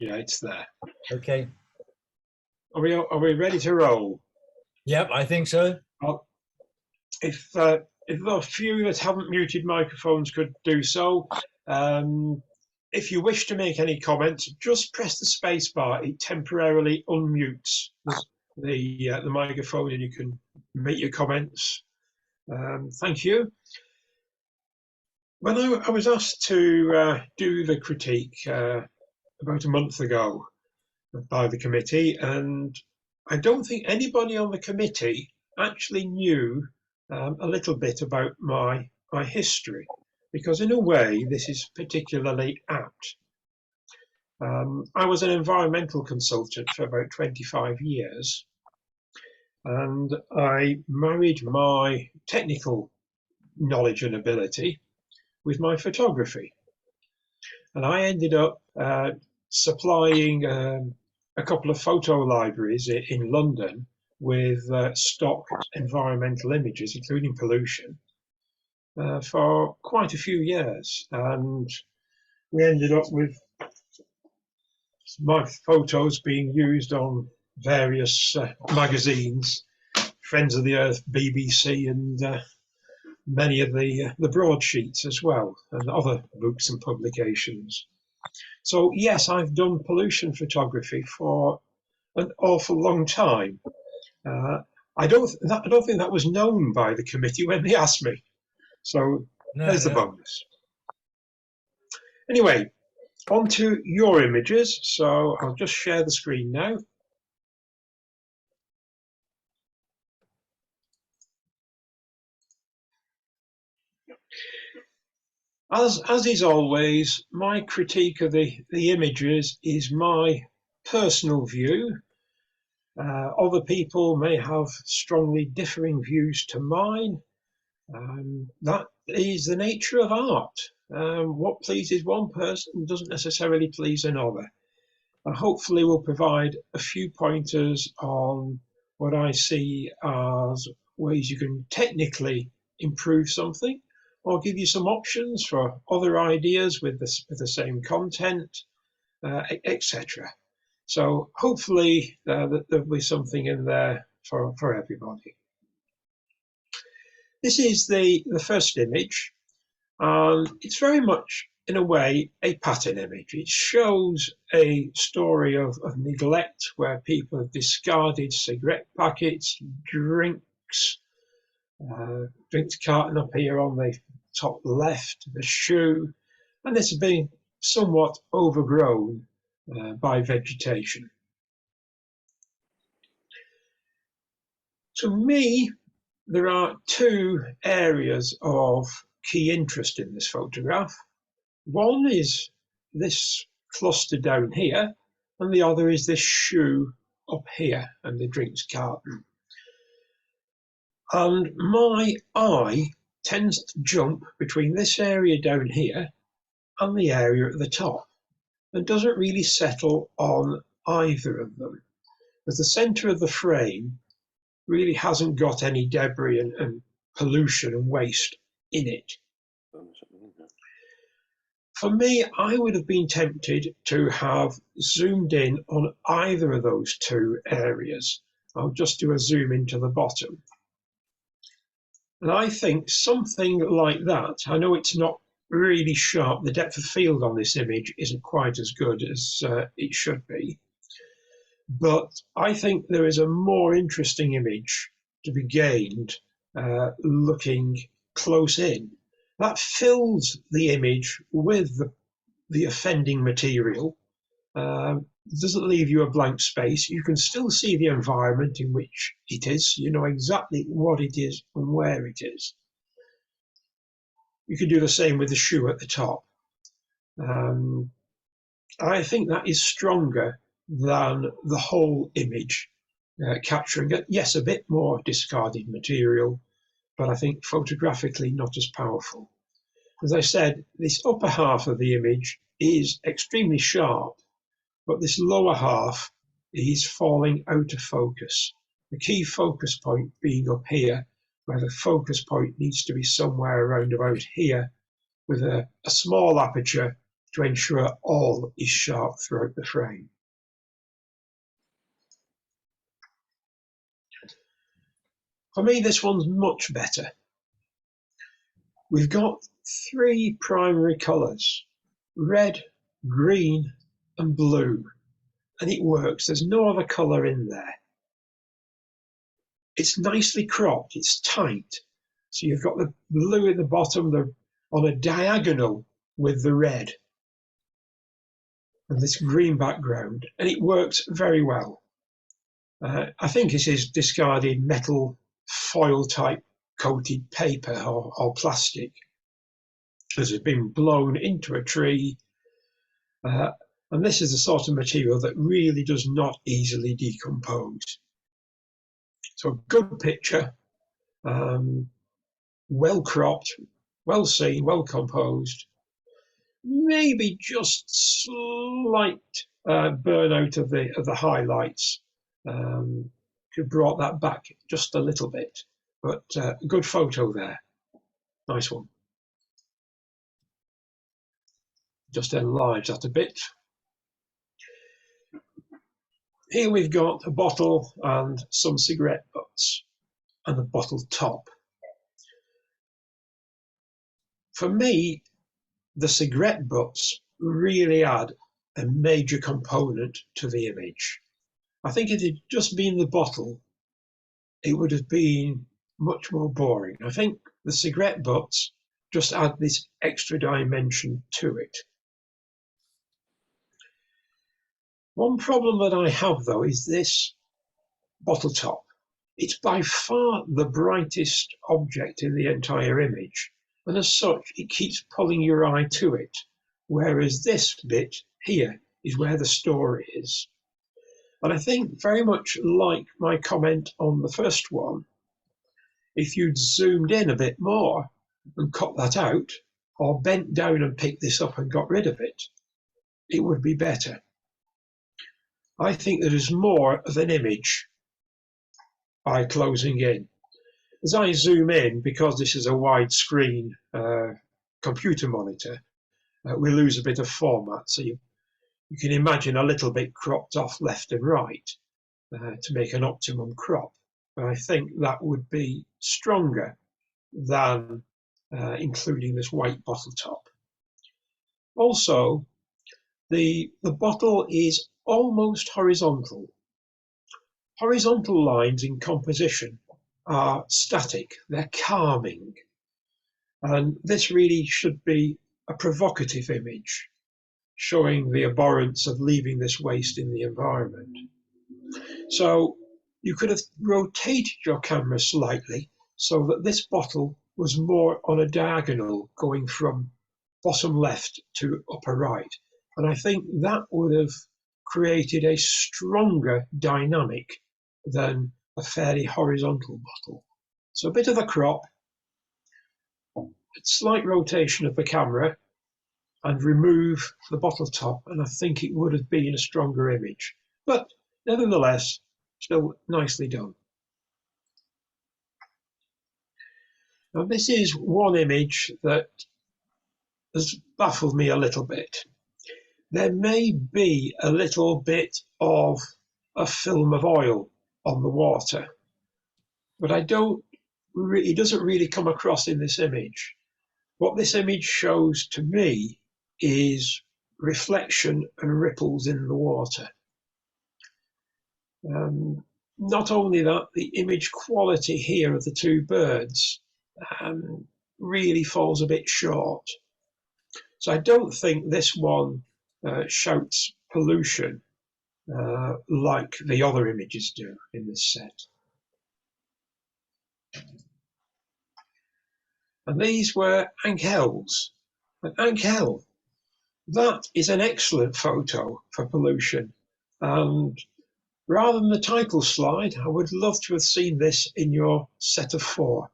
Yeah, it's there. Okay. Are we ready to roll? Yep, I think so. Well, if a few that haven't muted microphones could do so. If you wish to make any comments, just press the space bar. It temporarily unmutes the microphone, and you can make your comments. Thank you. When I was asked to do the critique about a month ago by the committee, and I don't think anybody on the committee actually knew a little bit about my history, because in a way this is particularly apt. I was an environmental consultant for about 25 years, and I married my technical knowledge and ability with my photography. And I ended up supplying a couple of photo libraries in London with stock environmental images, including pollution, for quite a few years. And we ended up with my photos being used on various magazines, Friends of the Earth, BBC, and many of the broadsheets as well, and other books and publications. So yes, I've done pollution photography for an awful long time. I don't think that was known by the committee when they asked me. So there's the bonus. Anyway, on to your images. So I'll just share the screen now. As is always, my critique of the images is my personal view. Other people may have strongly differing views to mine. That is the nature of art. What pleases one person doesn't necessarily please another. Hopefully we'll provide a few pointers on what I see as ways you can technically improve something, or give you some options for other ideas with the same content, etc. So hopefully there'll be something in there for everybody. This is the first image. It's very much, in a way, a pattern image. It shows a story of neglect where people have discarded cigarette packets, drinks carton up here on the top left, the shoe, and this has been somewhat overgrown by vegetation. To me, there are two areas of key interest in this photograph. One is this cluster down here, and the other is this shoe up here and the drinks carton. And my eye tends to jump between this area down here and the area at the top, and doesn't really settle on either of them, as the center of the frame really hasn't got any debris and pollution and waste in it. For me, I would have been tempted to have zoomed in on either of those two areas. I'll just do a zoom into the bottom. And I think something like that, I know it's not really sharp, the depth of field on this image isn't quite as good as it should be, but I think there is a more interesting image to be gained looking close in. That fills the image with the offending material, doesn't leave you a blank space. You can still see the environment in which it is. You know exactly what it is and where it is. You can do the same with the shoe at the top. I think that is stronger than the whole image capturing it. Yes, a bit more discarded material, but I think photographically not as powerful. As I said, this upper half of the image is extremely sharp, but this lower half is falling out of focus. The key focus point being up here, where the focus point needs to be somewhere around about here, with a small aperture to ensure all is sharp throughout the frame. For me, this one's much better. We've got 3 primary colours: red, green and blue, and it works. There's no other colour in there. It's nicely cropped, it's tight. So you've got the blue at the bottom, on a diagonal with the red and this green background, and it works very well. I think this is discarded metal foil type coated paper or plastic that has been blown into a tree, and this is the sort of material that really does not easily decompose. So a good picture, well cropped, well seen, well composed. Maybe just slight burnout of the highlights. Could brought that back just a little bit, but good photo there. Nice one. Just enlarge that a bit. Here we've got a bottle and some cigarette butts and a bottle top. For me, the cigarette butts really add a major component to the image. I think if it had just been the bottle, it would have been much more boring. I think the cigarette butts just add this extra dimension to it. One problem that I have, though, is this bottle top. It's by far the brightest object in the entire image, and as such, it keeps pulling your eye to it, whereas this bit here is where the story is. And I think, very much like my comment on the first one, if you'd zoomed in a bit more and cut that out, or bent down and picked this up and got rid of it, it would be better. I think there is more of an image by closing in. As I zoom in, because this is a widescreen computer monitor, we lose a bit of format. So you can imagine a little bit cropped off left and right to make an optimum crop. But I think that would be stronger than including this white bottle top. Also, the bottle is almost horizontal. Horizontal lines in composition are static, they're calming. And this really should be a provocative image, showing the abhorrence of leaving this waste in the environment. So you could have rotated your camera slightly so that this bottle was more on a diagonal going from bottom left to upper right. And I think that would have created a stronger dynamic than a fairly horizontal bottle. So a bit of a crop, a slight rotation of the camera, and remove the bottle top, and I think it would have been a stronger image. But nevertheless, still nicely done. Now this is one image that has baffled me a little bit. There may be a little bit of a film of oil on the water, but it doesn't really come across in this image. What this image shows to me is reflection and ripples in the water. Not only that, the image quality here of the two birds really falls a bit short. So I don't think this one shouts pollution like the other images do in this set. And these were Ankhels. And Ankhel, that is an excellent photo for pollution. And rather than the title slide, I would love to have seen this in your set of 4.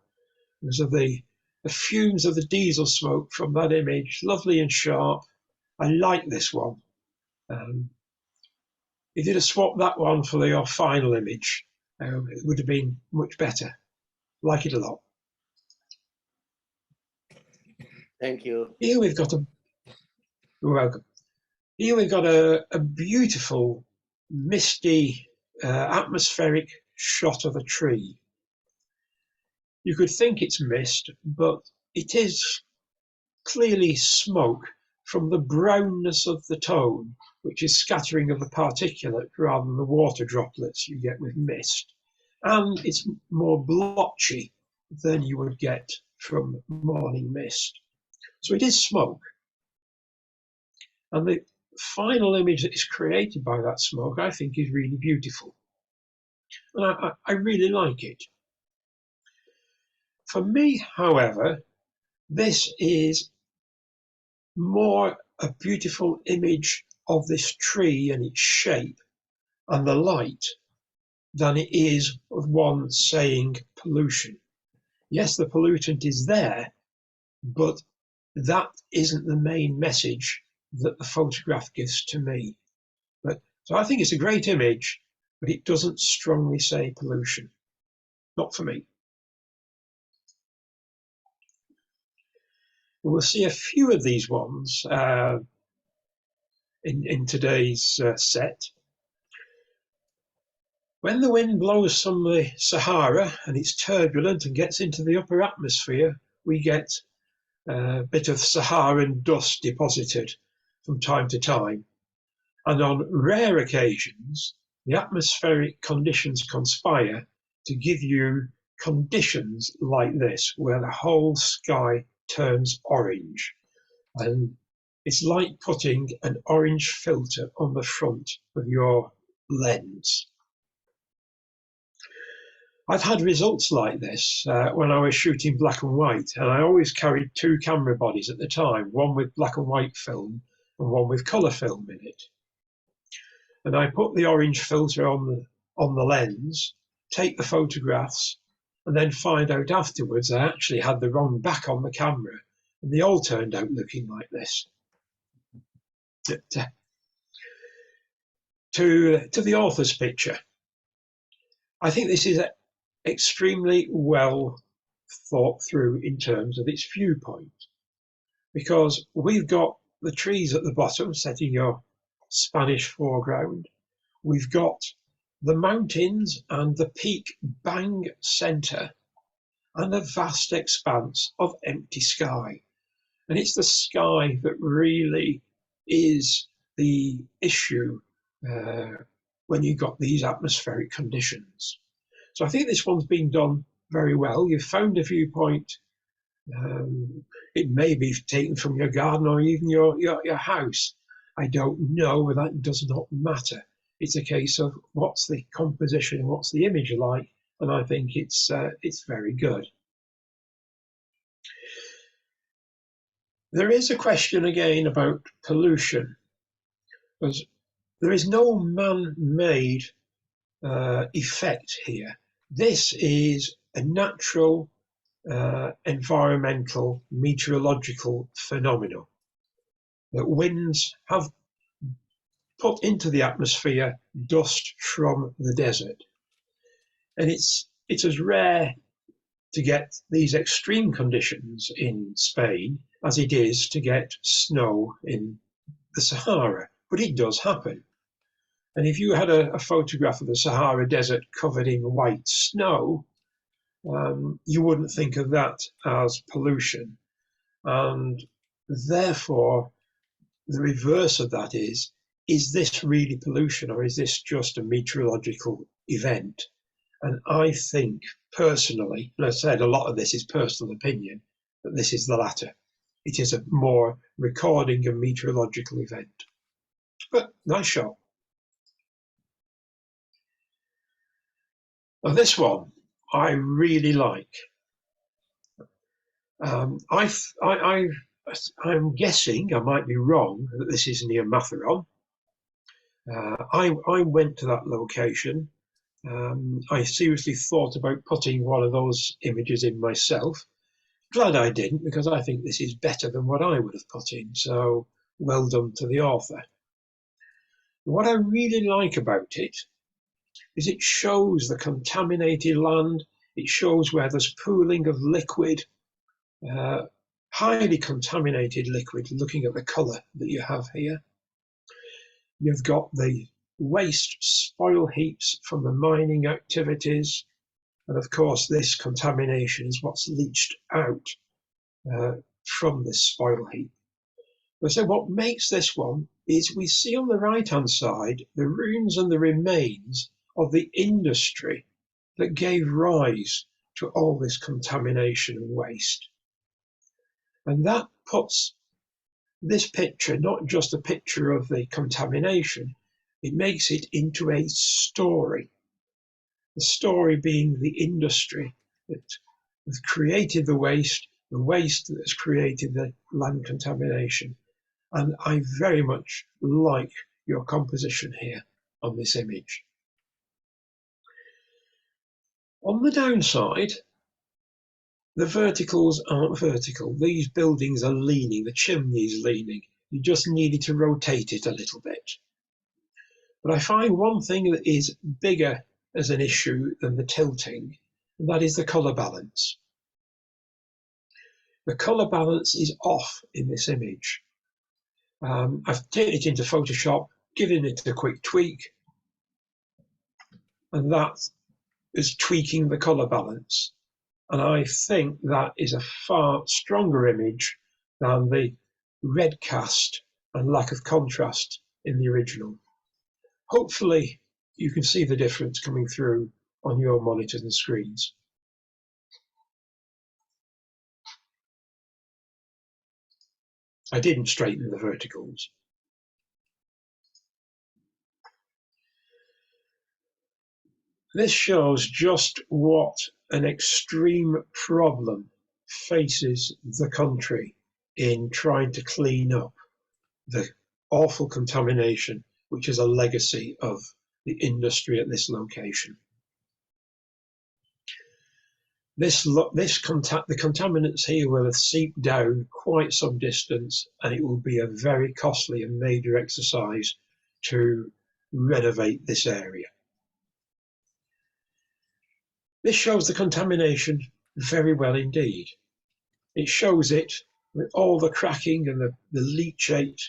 Because of the fumes of the diesel smoke from that image, lovely and sharp. I like this one. If you'd have swapped that one for your final image, it would have been much better. Like it a lot. Thank you. Here we've got a You're welcome. Here we've got a beautiful, misty, atmospheric shot of a tree. You could think it's mist, but it is clearly smoke from the brownness of the tone, which is scattering of the particulate rather than the water droplets you get with mist. And it's more blotchy than you would get from morning mist. So it is smoke. And the final image that is created by that smoke, I think, is really beautiful. And I really like it. For me, however, this is more a beautiful image of this tree and its shape and the light than it is of one saying pollution. Yes, the pollutant is there, but that isn't the main message that the photograph gives to me. So I think it's a great image, but it doesn't strongly say pollution. Not for me. We'll see a few of these ones in today's set. When the wind blows from the Sahara and it's turbulent and gets into the upper atmosphere, we get a bit of Saharan dust deposited from time to time. And on rare occasions, the atmospheric conditions conspire to give you conditions like this, where the whole sky turns orange. And it's like putting an orange filter on the front of your lens. I've had results like this when I was shooting black and white, and I always carried two camera bodies at the time, one with black and white film and one with colour film in it. And I put the orange filter on the lens, take the photographs, and then find out afterwards I actually had the wrong back on the camera, and they all turned out looking like this. To the author's picture, I think this is extremely well thought through in terms of its viewpoint, because we've got the trees at the bottom setting your Spanish foreground. We've got the mountains and the peak bang centre and a vast expanse of empty sky. And it's the sky that really is the issue when you've got these atmospheric conditions. So I think this one's been done very well. You've found a viewpoint. It may be taken from your garden or even your house. I don't know, but that does not matter. It's a case of what's the composition, what's the image like, and I think it's very good. There is a question again about pollution, because there is no man-made effect here. This is a natural environmental meteorological phenomenon that winds have put into the atmosphere dust from the desert. And it's as rare to get these extreme conditions in Spain as it is to get snow in the Sahara, but it does happen. And if you had a photograph of the Sahara Desert covered in white snow, you wouldn't think of that as pollution. And therefore, the reverse of that is this really pollution, or is this just a meteorological event? And I think personally, and I said a lot of this is personal opinion, that this is the latter. It is a more recording a meteorological event. But nice shot. Now this one I really like. I'm guessing, I might be wrong, that this is near Matharon. I went to that location. I seriously thought about putting one of those images in myself. Glad I didn't, because I think this is better than what I would have put in. So well done to the author. What I really like about it is it shows the contaminated land. It shows where there's pooling of liquid highly contaminated liquid, looking at the colour that you have here. You've got the waste spoil heaps from the mining activities. And of course, this contamination is what's leached out from this spoil heap. So what makes this one is we see on the right-hand side the ruins and the remains of the industry that gave rise to all this contamination and waste. And that puts this picture, not just a picture of the contamination, it makes it into a story. The story being the industry that has created the waste that has created the land contamination. And I very much like your composition here on this image. On the downside, the verticals aren't vertical. These buildings are leaning, the chimney is leaning. You just needed to rotate it a little bit. But I find one thing that is bigger as an issue than the tilting, and that is the colour balance. The colour balance is off in this image. I've taken it into Photoshop, given it a quick tweak, and that is tweaking the colour balance. And I think that is a far stronger image than the red cast and lack of contrast in the original. Hopefully you can see the difference coming through on your monitors and screens. I didn't straighten the verticals. This shows just what an extreme problem faces the country in trying to clean up the awful contamination, which is a legacy of the industry at this location. The contaminants here will have seeped down quite some distance, and it will be a very costly and major exercise to renovate this area. This shows the contamination very well indeed. It shows it with all the cracking and the leachate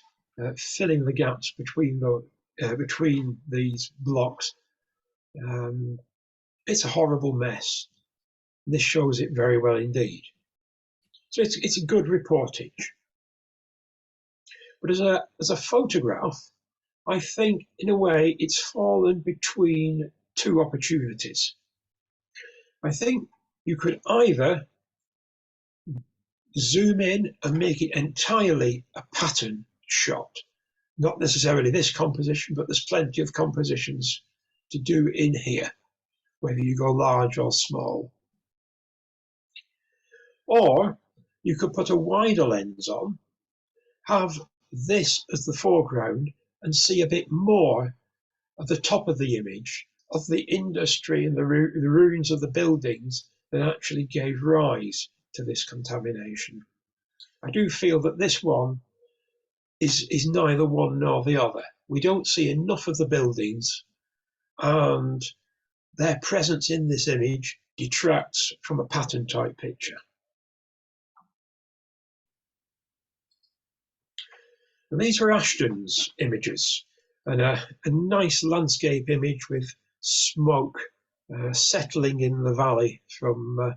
filling the gaps between these blocks. It's a horrible mess. This shows it very well indeed. So it's a good reportage. But as a photograph, I think in a way it's fallen between two opportunities. I think you could either zoom in and make it entirely a pattern shot, not necessarily this composition, but there's plenty of compositions to do in here, whether you go large or small. Or you could put a wider lens on, have this as the foreground, and see a bit more at the top of the image of the industry and the ruins of the buildings that actually gave rise to this contamination. I do feel that this one is neither one nor the other. We don't see enough of the buildings, and their presence in this image detracts from a pattern type picture. And these were Ashton's images, and a nice landscape image with smoke settling in the valley from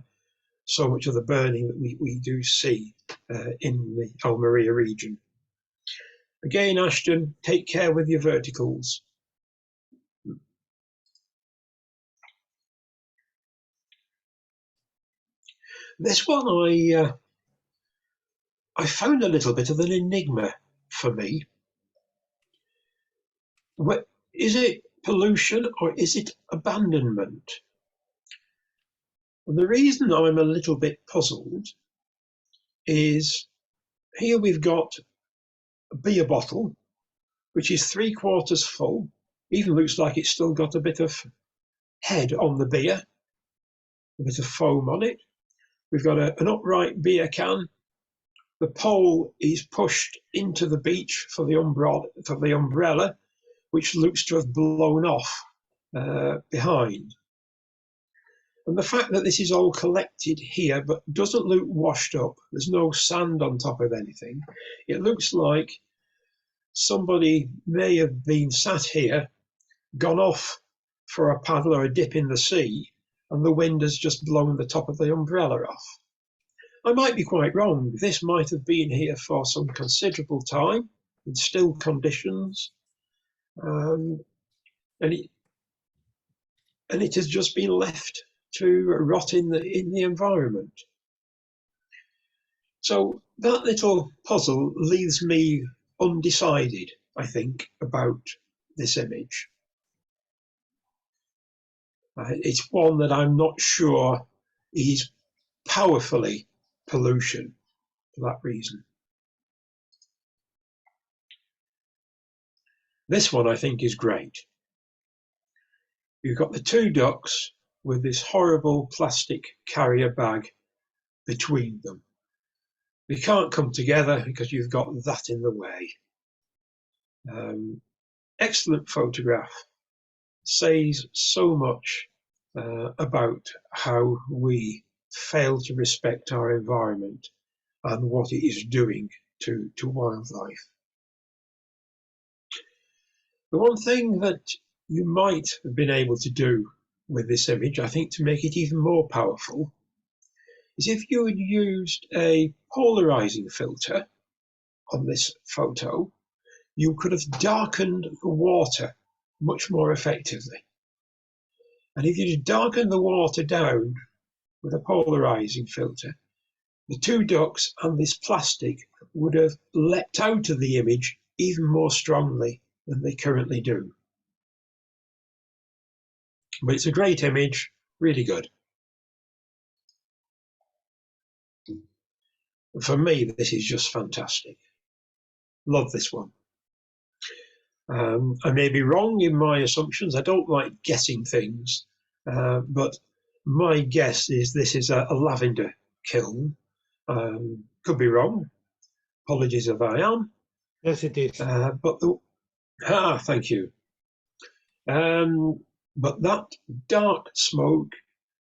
so much of the burning that we do see in the Almeria region. Again, Ashton, take care with your verticals. This one I found a little bit of an enigma for me. Is it pollution or is it abandonment? And the reason I'm a little bit puzzled is here we've got a beer bottle, which is 3/4 full, even looks like it's still got a bit of head on the beer, a bit of foam on it. We've got an upright beer can. The pole is pushed into the beach for the umbrella, which looks to have blown off behind. And the fact that this is all collected here but doesn't look washed up, there's no sand on top of anything, it looks like somebody may have been sat here, gone off for a paddle or a dip in the sea, and the wind has just blown the top of the umbrella off. I might be quite wrong. This might have been here for some considerable time in still conditions, and it has just been left to rot in the environment. So that little puzzle leaves me undecided, I think, about this image. It's one that I'm not sure is powerfully pollution for that reason. This one I think is great. You've got the two ducks with this horrible plastic carrier bag between them. They can't come together because you've got that in the way. Excellent photograph. Says so much about how we fail to respect our environment and what it is doing to wildlife. The one thing that you might have been able to do with this image, I think, to make it even more powerful, is if you had used a polarizing filter on this photo, you could have darkened the water much more effectively. And if you darken the water down with a polarizing filter, the two ducks and this plastic would have leapt out of the image even more strongly than they currently do. But it's a great image, really good. For me, this is just fantastic. Love this one. I may be wrong in my assumptions. I don't like guessing things, but my guess is this is a lavender kiln. Could be wrong. Apologies if I am. Yes, it is. Thank you. But that dark smoke,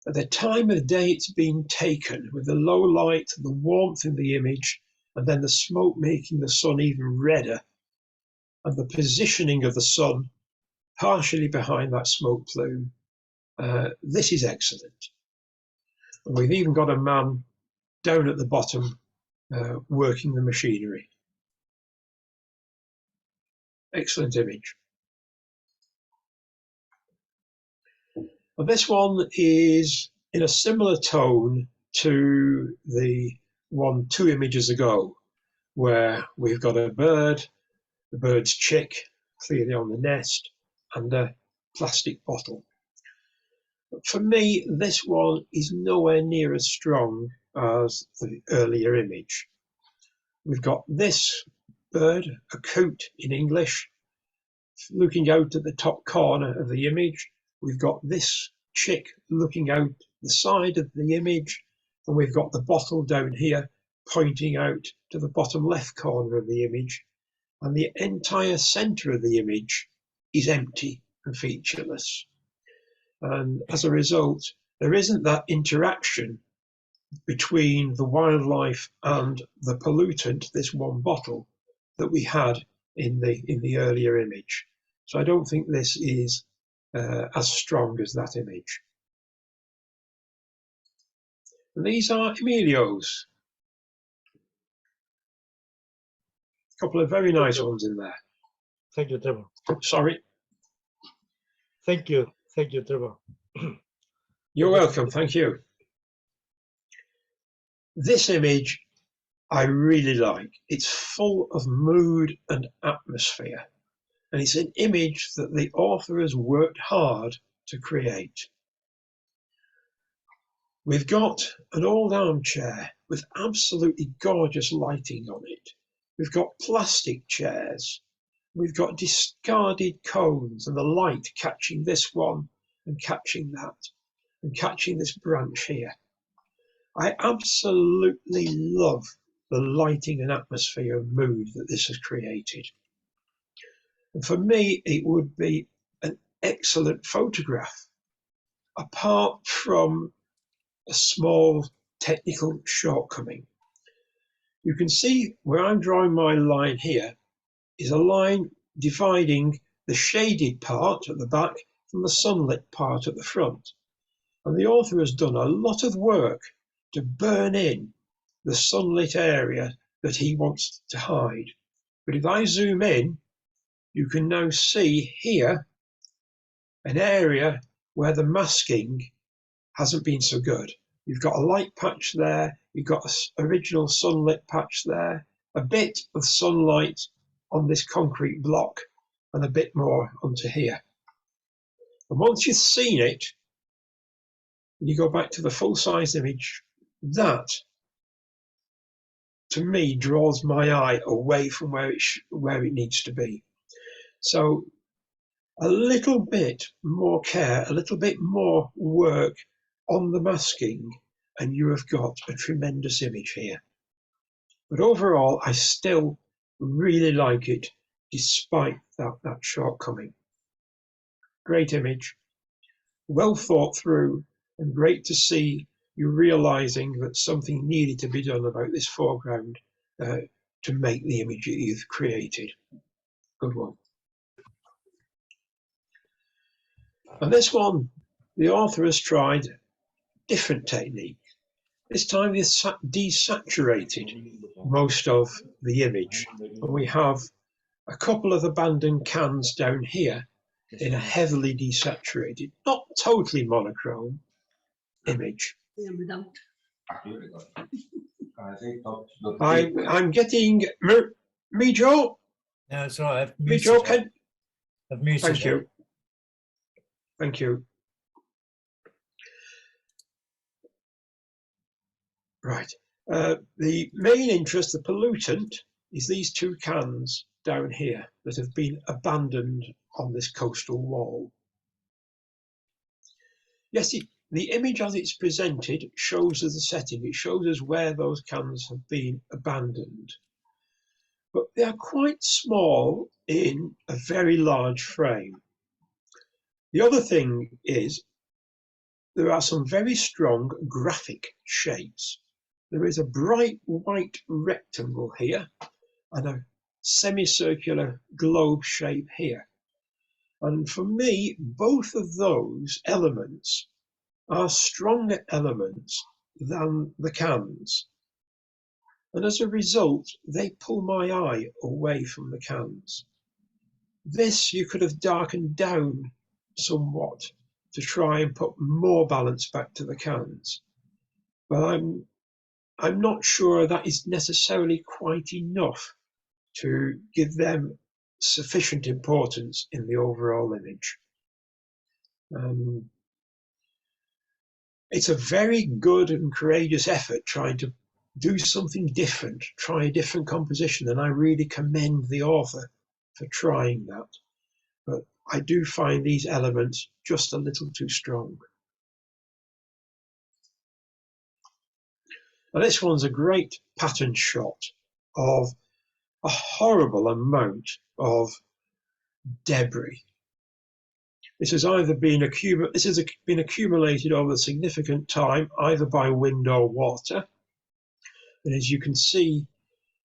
at the time of day it's been taken, with the low light, the warmth in the image, and then the smoke making the sun even redder, and the positioning of the sun partially behind that smoke plume, this is excellent. And we've even got a man down at the bottom working the machinery. Excellent image. And this one is in a similar tone to the one 2 images ago, where we've got a bird, the bird's chick clearly on the nest, and a plastic bottle. But for me, this one is nowhere near as strong as the earlier image. We've got this bird, a coot in English, looking out at the top corner of the image. We've got this chick looking out the side of the image, and we've got the bottle down here pointing out to the bottom left corner of the image, and the entire center of the image is empty and featureless. And as a result, there isn't that interaction between the wildlife and the pollutant, this one bottle, that we had in the earlier image. So I don't think this is as strong as that image. And these are Emilio's. A couple of very nice ones in there. Thank you, Trevor. Sorry. Thank you, Trevor. You're welcome. Thank you. This image I really like. It's full of mood and atmosphere. And it's an image that the author has worked hard to create. We've got an old armchair with absolutely gorgeous lighting on it. We've got plastic chairs. We've got discarded cones and the light catching this one and catching that and catching this branch here. I absolutely love the lighting and atmosphere and mood that this has created. And for me, it would be an excellent photograph apart from a small technical shortcoming. You can see where I'm drawing my line here is a line dividing the shaded part at the back from the sunlit part at the front. And the author has done a lot of work to burn in the sunlit area that he wants to hide. But if I zoom in, you can now see here an area where the masking hasn't been so good. You've got a light patch there, you've got an original sunlit patch there, a bit of sunlight on this concrete block, and a bit more onto here. And once you've seen it, and you go back to the full-size image, that, to me, draws my eye away from where it needs to be. So a little bit more care, a little bit more work on the masking, and you have got a tremendous image here. But overall, I still really like it, despite that shortcoming. Great image, well thought through, and great to see you realizing that something needed to be done about this foreground to make the image that you've created. Good one. And this one, the author has tried different technique. This time he's desaturated most of the image. And we have a couple of abandoned cans down here in a heavily desaturated, not totally monochrome image. I'm getting me, Joe. Yeah, so I've Me, Joe. muted. Thank you. Thank you. Right. The main interest, the pollutant, is these two cans down here that have been abandoned on this coastal wall. Yes, the image as it's presented shows us the setting. It shows us where those cans have been abandoned. But they are quite small in a very large frame. The other thing is there are some very strong graphic shapes. There is a bright white rectangle here and a semicircular globe shape here. And for me, both of those elements are stronger elements than the cans. And as a result, they pull my eye away from the cans. This you could have darkened down somewhat to try and put more balance back to the cans. But I'm not sure that is necessarily quite enough to give them sufficient importance in the overall image. It's a very good and courageous effort trying to do something different, try a different composition, and I really commend the author for trying that. But I do find these elements just a little too strong. Now this one's a great pattern shot of a horrible amount of debris. This has either been accumulated over a significant time, either by wind or water. And as you can see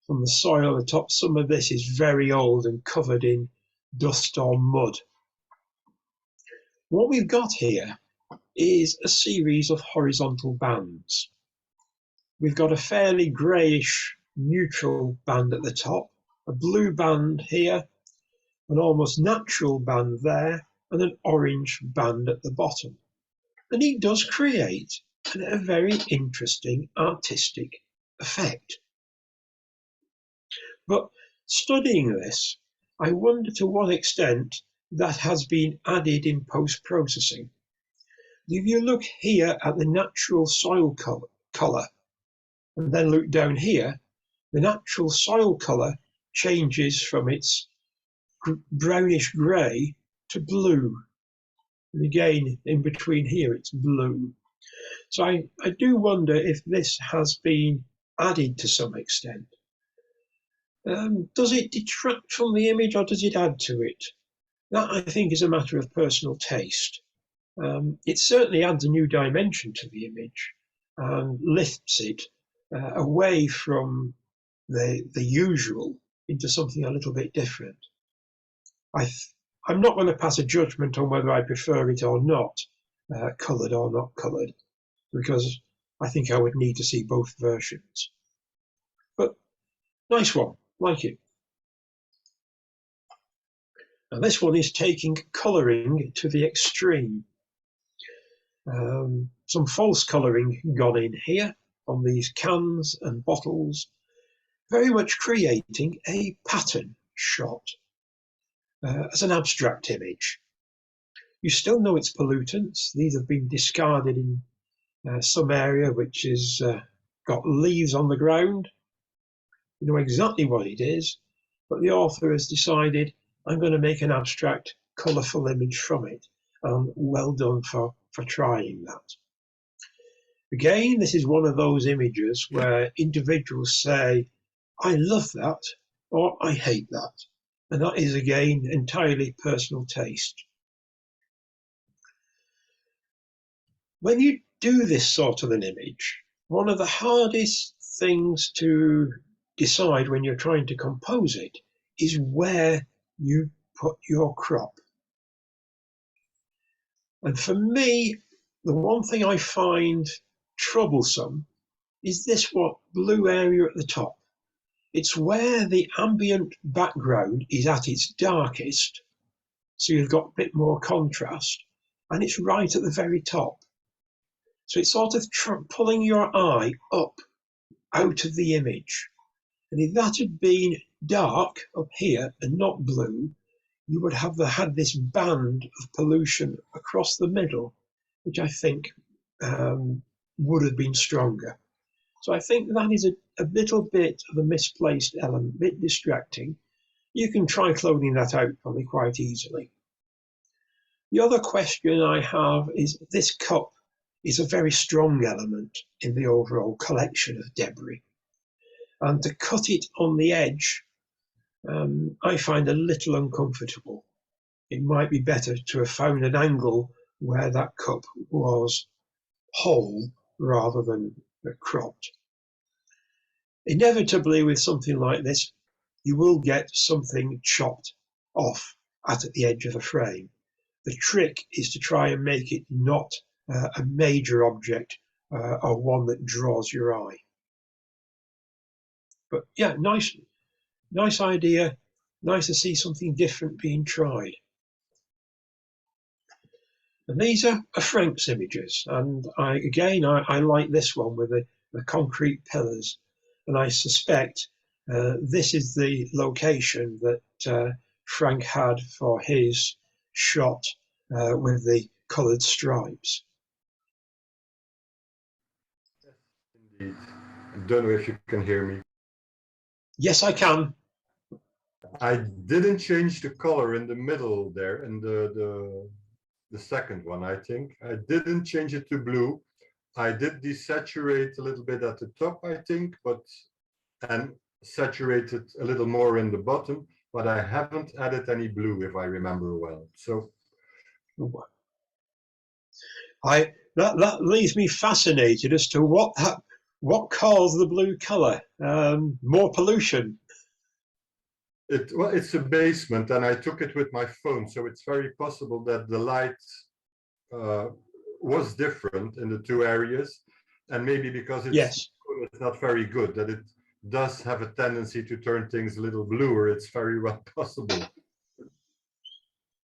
from the soil at the top, some of this is very old and covered in dust or mud. What we've got here is a series of horizontal bands. We've got a fairly greyish neutral band at the top, a blue band here, an almost natural band there, and an orange band at the bottom. And it does create a very interesting artistic effect. But studying this, I wonder to what extent that has been added in post-processing. If you look here at the natural soil colour, and then look down here, the natural soil colour changes from its brownish grey to blue. And again, in between here, it's blue. So I do wonder if this has been added to some extent. Does it detract from the image or does it add to it? That, I think, is a matter of personal taste. It certainly adds a new dimension to the image and lifts it away from the usual into something a little bit different. I'm not going to pass a judgment on whether I prefer it or not, coloured or not coloured, because I think I would need to see both versions. But nice one, like it. Now this one is taking colouring to the extreme. Some false colouring gone in here on these cans and bottles, very much creating a pattern shot as an abstract image. You still know it's pollutants. These have been discarded in some area which is got leaves on the ground. You know exactly what it is, but the author has decided, I'm going to make an abstract, colourful image from it. Well done for trying that. Again, this is one of those images where individuals say, I love that, or I hate that. And that is, again, entirely personal taste. When you do this sort of an image, one of the hardest things to decide when you're trying to compose it is where you put your crop. And for me, the one thing I find troublesome is this blue area at the top. It's where the ambient background is at its darkest, so you've got a bit more contrast, and it's right at the very top. So it's sort of pulling your eye up out of the image. And if that had been dark up here and not blue, you would have had this band of pollution across the middle, which I think would have been stronger. So I think that is a little bit of a misplaced element, a bit distracting. You can try cloning that out probably quite easily. The other question I have is this cup is a very strong element in the overall collection of debris. And to cut it on the edge, I find a little uncomfortable. It might be better to have found an angle where that cup was whole rather than cropped. Inevitably, with something like this, you will get something chopped off at the edge of the frame. The trick is to try and make it not a major object or one that draws your eye. But yeah, nice idea. Nice to see something different being tried. And these are Frank's images, and I like this one with the concrete pillars, and I suspect this is the location that Frank had for his shot with the coloured stripes. Indeed. I don't know if you can hear me. Yes, I can. I didn't change the color in the middle there, in the second one, I think. I didn't change it to blue. I did desaturate a little bit at the top, I think, and saturated a little more in the bottom, but I haven't added any blue, if I remember well. So that leaves me fascinated as to what caused the blue color. More pollution. Well, it's a basement, and I took it with my phone, so it's very possible that the light was different in the two areas, and maybe because it's not very good, that it does have a tendency to turn things a little bluer. It's very well possible.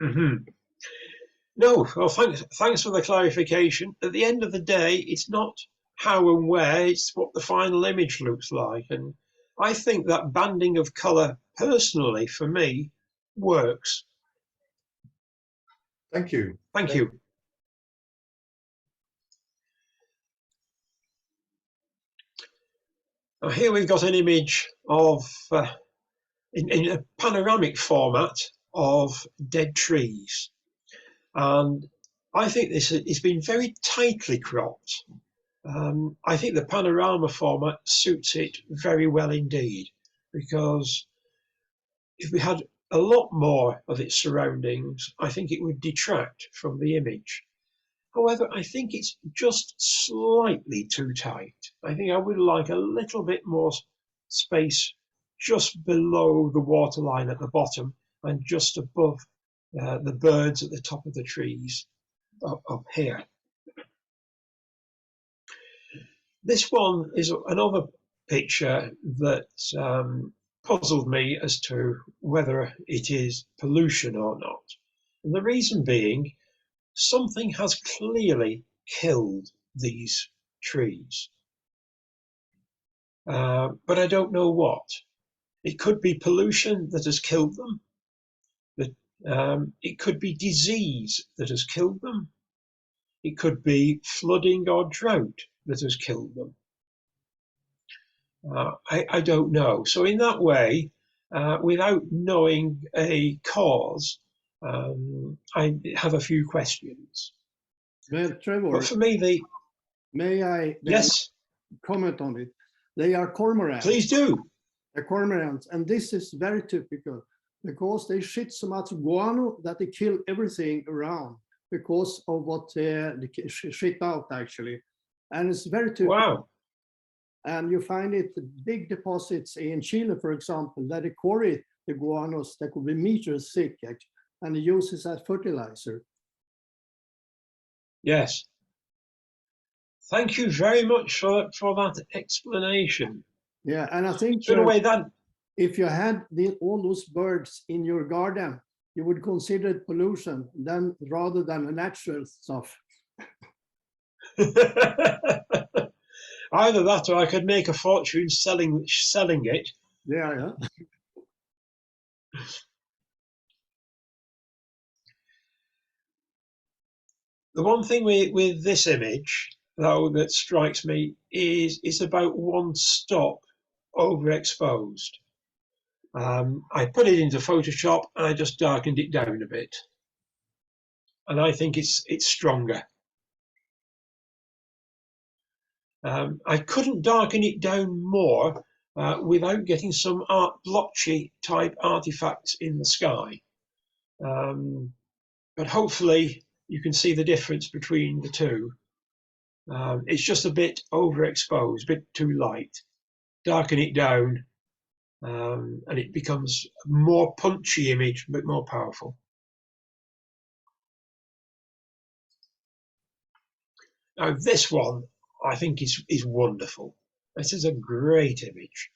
Mm-hmm. No, well, thanks for the clarification. At the end of the day, it's not how and where, it's what the final image looks like. And I think that banding of colour, personally, for me, works. Thank you. Thank you. Now here we've got an image of, in a panoramic format, of dead trees. And I think this has been very tightly cropped. I think the panorama format suits it very well indeed, because if we had a lot more of its surroundings, I think it would detract from the image. However, I think it's just slightly too tight. I think I would like a little bit more space just below the waterline at the bottom and just above the birds at the top of the trees up here. This one is another picture that puzzled me as to whether it is pollution or not. And the reason being, something has clearly killed these trees. But I don't know what. It could be pollution that has killed them. It could be disease that has killed them. It could be flooding or drought that has killed them. I don't know. So in that way, without knowing a cause, I have a few questions. Well, Trevor, But for me, may I then yes, comment on it? They are cormorants. please do. They're cormorants, and this is very typical because they shit so much guano that they kill everything around because of what they shit out actually. And it's very typical. Wow. And you find it big deposits in Chile, for example, that they quarry the guanos that could be meters thick and they use it as fertilizer. Yes. Thank you very much for that explanation. Yeah, and I think So in a way that if you had all those birds in your garden, you would consider it pollution then rather than a natural stuff. either that or I could make a fortune selling it. Yeah. The one thing with this image, though, that strikes me is it's about one stop overexposed. I put it into Photoshop and I just darkened it down a bit. And I think it's stronger. I couldn't darken it down more without getting some blotchy type artifacts in the sky. But hopefully you can see the difference between the two. It's just a bit overexposed, a bit too light. Darken it down and it becomes a more punchy image, a bit more powerful. Now this one I think is wonderful. This is a great image.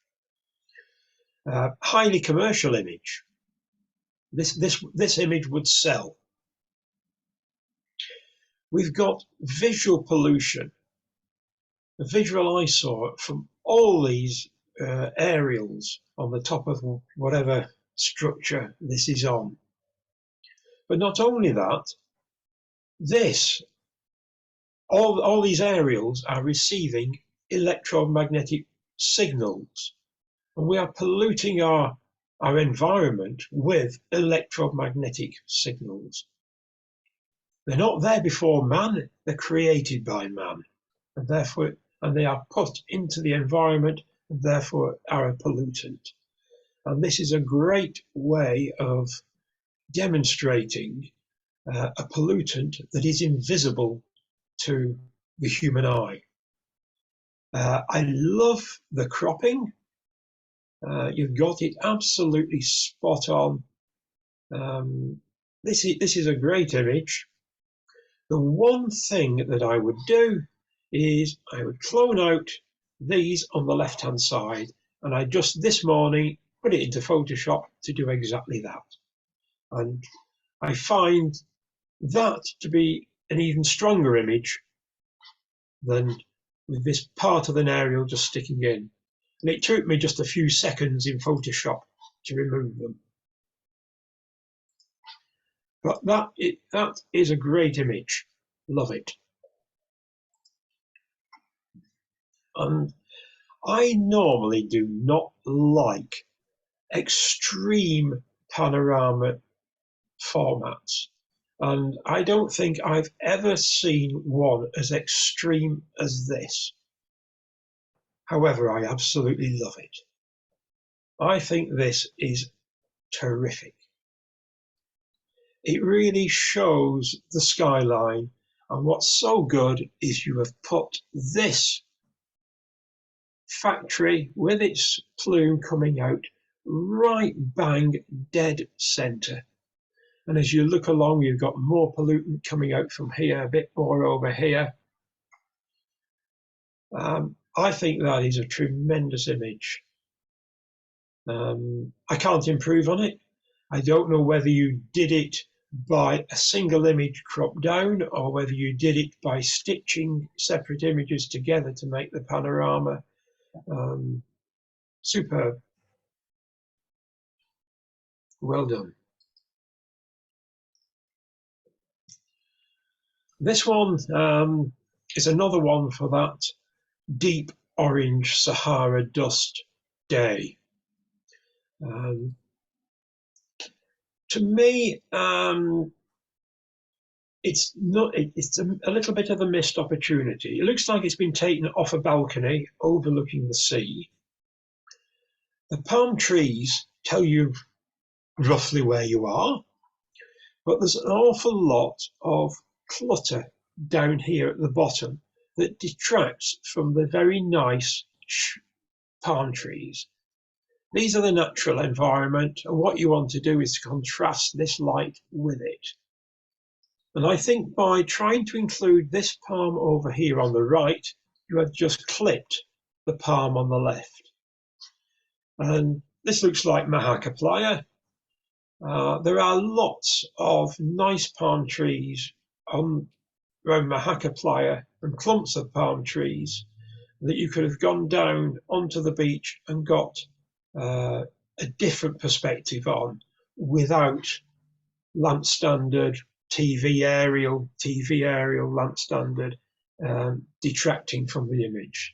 Highly commercial image. This image would sell. We've got visual pollution, a visual eyesore from all these aerials on the top of whatever structure this is on. But not only that, all these aerials are receiving electromagnetic signals, and we are polluting our environment with electromagnetic signals. They're not there before man, they're created by man, and therefore, they are put into the environment and therefore are a pollutant. And this is a great way of demonstrating a pollutant that is invisible to the human eye. I love the cropping. You've got it absolutely spot on. This is a great image. The one thing that I would do is I would clone out these on the left hand side, and I just this morning put it into Photoshop to do exactly that. And I find that to be an even stronger image than with this part of an aerial just sticking in. And it took me just a few seconds in Photoshop to remove them. But that is a great image. Love it. And I normally do not like extreme panorama formats. And I don't think I've ever seen one as extreme as this. However, I absolutely love it. I think this is terrific. It really shows the skyline And what's so good is you have put this factory with its plume coming out right bang dead center. And as you look along, you've got more pollutant coming out from here, a bit more over here. I think that is a tremendous image. I can't improve on it. I don't know whether you did it by a single image cropped down or whether you did it by stitching separate images together to make the panorama. Superb. Well done. This one is another one for that deep orange Sahara dust day. To me, it's a little bit of a missed opportunity. It looks like it's been taken off a balcony overlooking the sea. The palm trees tell you roughly where you are, but there's an awful lot of clutter down here at the bottom that detracts from the very nice palm trees. These are the natural environment, and what you want to do is contrast this light with it. And I think by trying to include this palm over here on the right, you have just clipped the palm on the left. And this looks like Mahacca Playa. There are lots of nice palm trees around Mahacca Playa and clumps of palm trees that you could have gone down onto the beach and got a different perspective on without lamp standard, TV aerial lamp standard detracting from the image.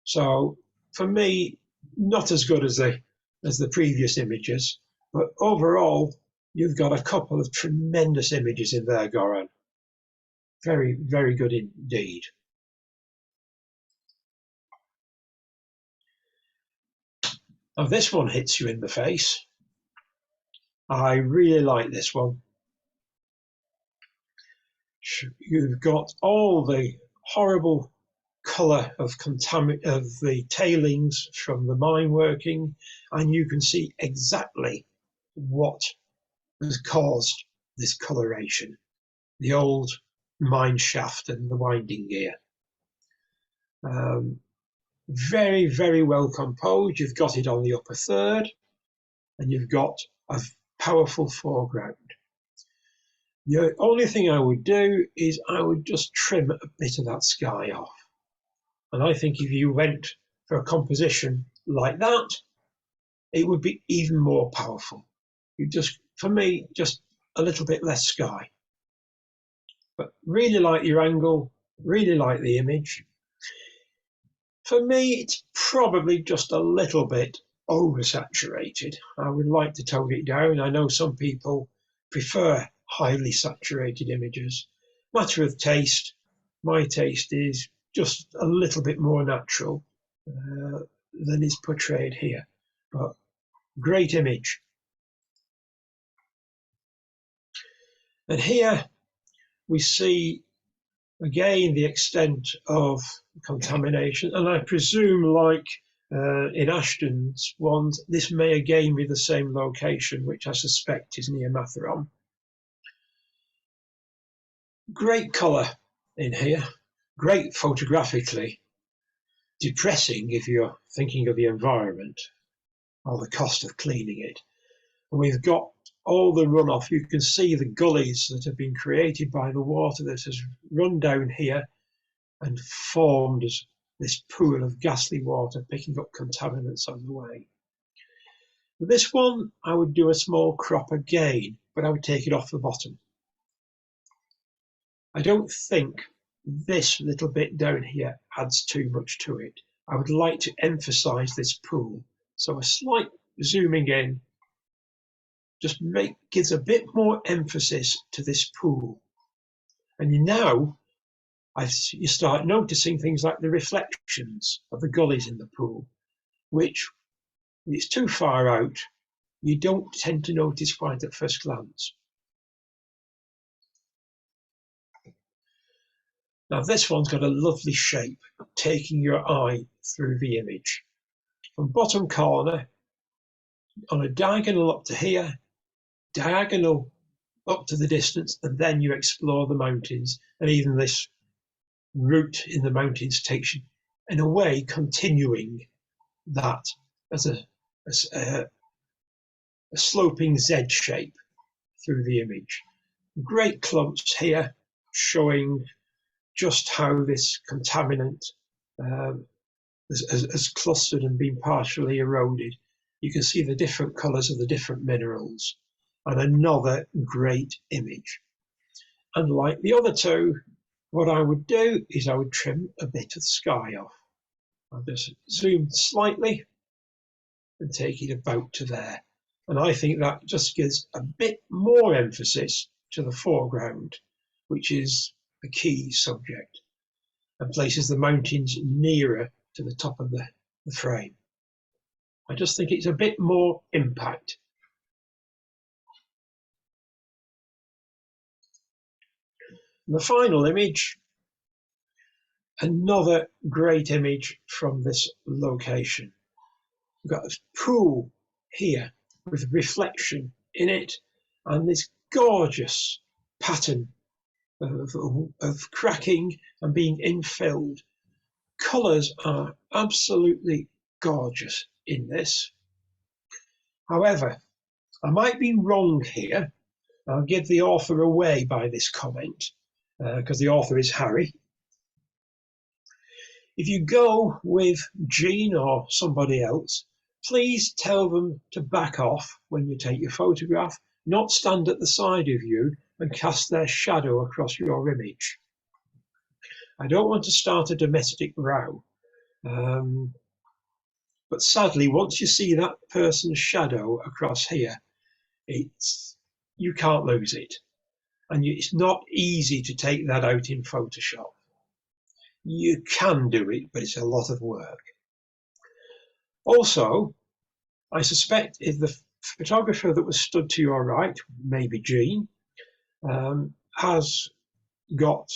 So for me, not as good as the previous images, but overall, you've got a couple of tremendous images in there, Goran. Very, very good indeed. Now this one hits you in the face. I really like this one. You've got all the horrible colour of the tailings from the mine working, and you can see exactly what has caused this coloration. The old mine shaft and the winding gear. Very, very well composed. You've got it on the upper third, and you've got a powerful foreground. The only thing I would do is I would just trim a bit of that sky off. And I think if you went for a composition like that, it would be even more powerful. You just, for me, just a little bit less sky. But really like your angle, really like the image. For me, it's probably just a little bit oversaturated. I would like to tone it down. I know some people prefer highly saturated images. Matter of taste. My taste is just a little bit more natural than is portrayed here. But great image. And here we see again the extent of contamination, and I presume, like in Ashton's ones, this may again be the same location, which I suspect is near Matharon. Great colour in here, great photographically, depressing if you're thinking of the environment or the cost of cleaning it. And we've got all the runoff. You can see the gullies that have been created by the water that has run down here and formed this pool of ghastly water, picking up contaminants on the way. With this one, I would do a small crop again, but I would take it off the bottom. I don't think this little bit down here adds too much to it. I would like to emphasize this pool. So a slight zooming in just gives a bit more emphasis to this pool. And you start noticing things like the reflections of the gullies in the pool, which, when it's too far out, you don't tend to notice quite at first glance. Now this one's got a lovely shape, taking your eye through the image. From bottom corner, on a diagonal up to here, diagonal up to the distance, and then you explore the mountains. And even this route in the mountains takes you, in a way, continuing that as a sloping Z shape through the image. Great clumps here showing just how this contaminant has clustered and been partially eroded. You can see the different colours of the different minerals, and another great image. And like the other two, what I would do is I would trim a bit of the sky off. I'll just zoom slightly and take it about to there. And I think that just gives a bit more emphasis to the foreground, which is a key subject, and places the mountains nearer to the top of the frame. I just think it's a bit more impact. And the final image, another great image from this location. We've got a pool here with reflection in it, and this gorgeous pattern of cracking and being infilled. Colours are absolutely gorgeous in this. However, I might be wrong here. I'll give the author away by this comment, because the author is Harry. If you go with Jean or somebody else, please tell them to back off when you take your photograph, not stand at the side of you and cast their shadow across your image. I don't want to start a domestic row, but sadly, once you see that person's shadow across here, you can't lose it. And it's not easy to take that out in Photoshop. You can do it, but it's a lot of work. Also, I suspect if the photographer that was stood to your right, maybe Jean, has got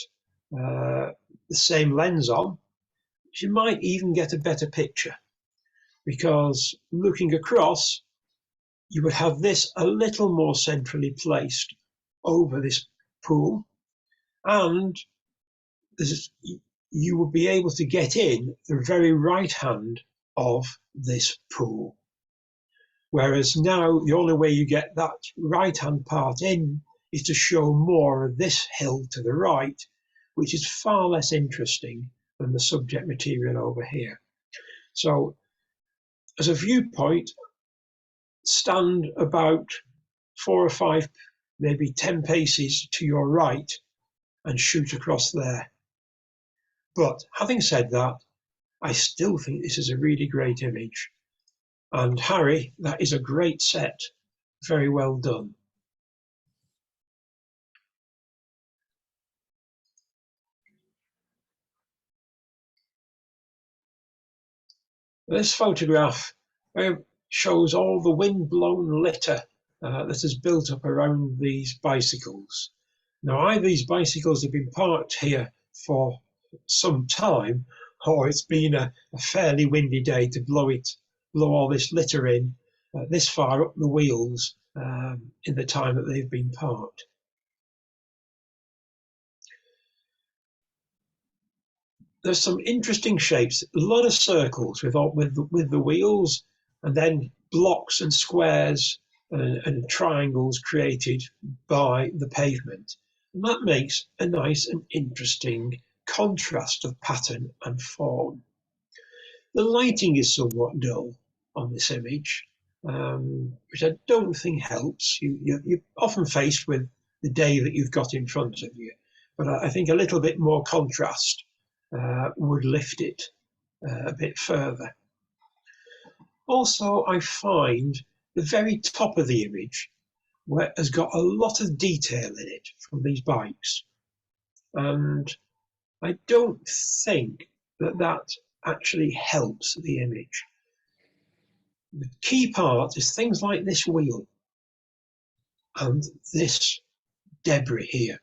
the same lens on, she might even get a better picture, because looking across, you would have this a little more centrally placed over this pool, and you would be able to get in the very right hand of this pool. Whereas now the only way you get that right hand part in is to show more of this hill to the right, which is far less interesting than the subject material over here. So as a viewpoint, stand about 4 or 5, maybe 10 paces to your right and shoot across there. But having said that, I still think this is a really great image. And Harry, that is a great set. Very well done. This photograph shows all the wind-blown litter that is built up around these bicycles. Now, either these bicycles have been parked here for some time, or it's been a fairly windy day to blow all this litter in this far up the wheels in the time that they've been parked. There's some interesting shapes, a lot of circles with the wheels, and then blocks and squares and triangles created by the pavement. And that makes a nice and interesting contrast of pattern and form. The lighting is somewhat dull on this image, which I don't think helps. You're often faced with the day that you've got in front of you, but I think a little bit more contrast would lift it a bit further. Also, I find the very top of the image has got a lot of detail in it from these bikes, and I don't think that actually helps the image. The key part is things like this wheel and this debris here.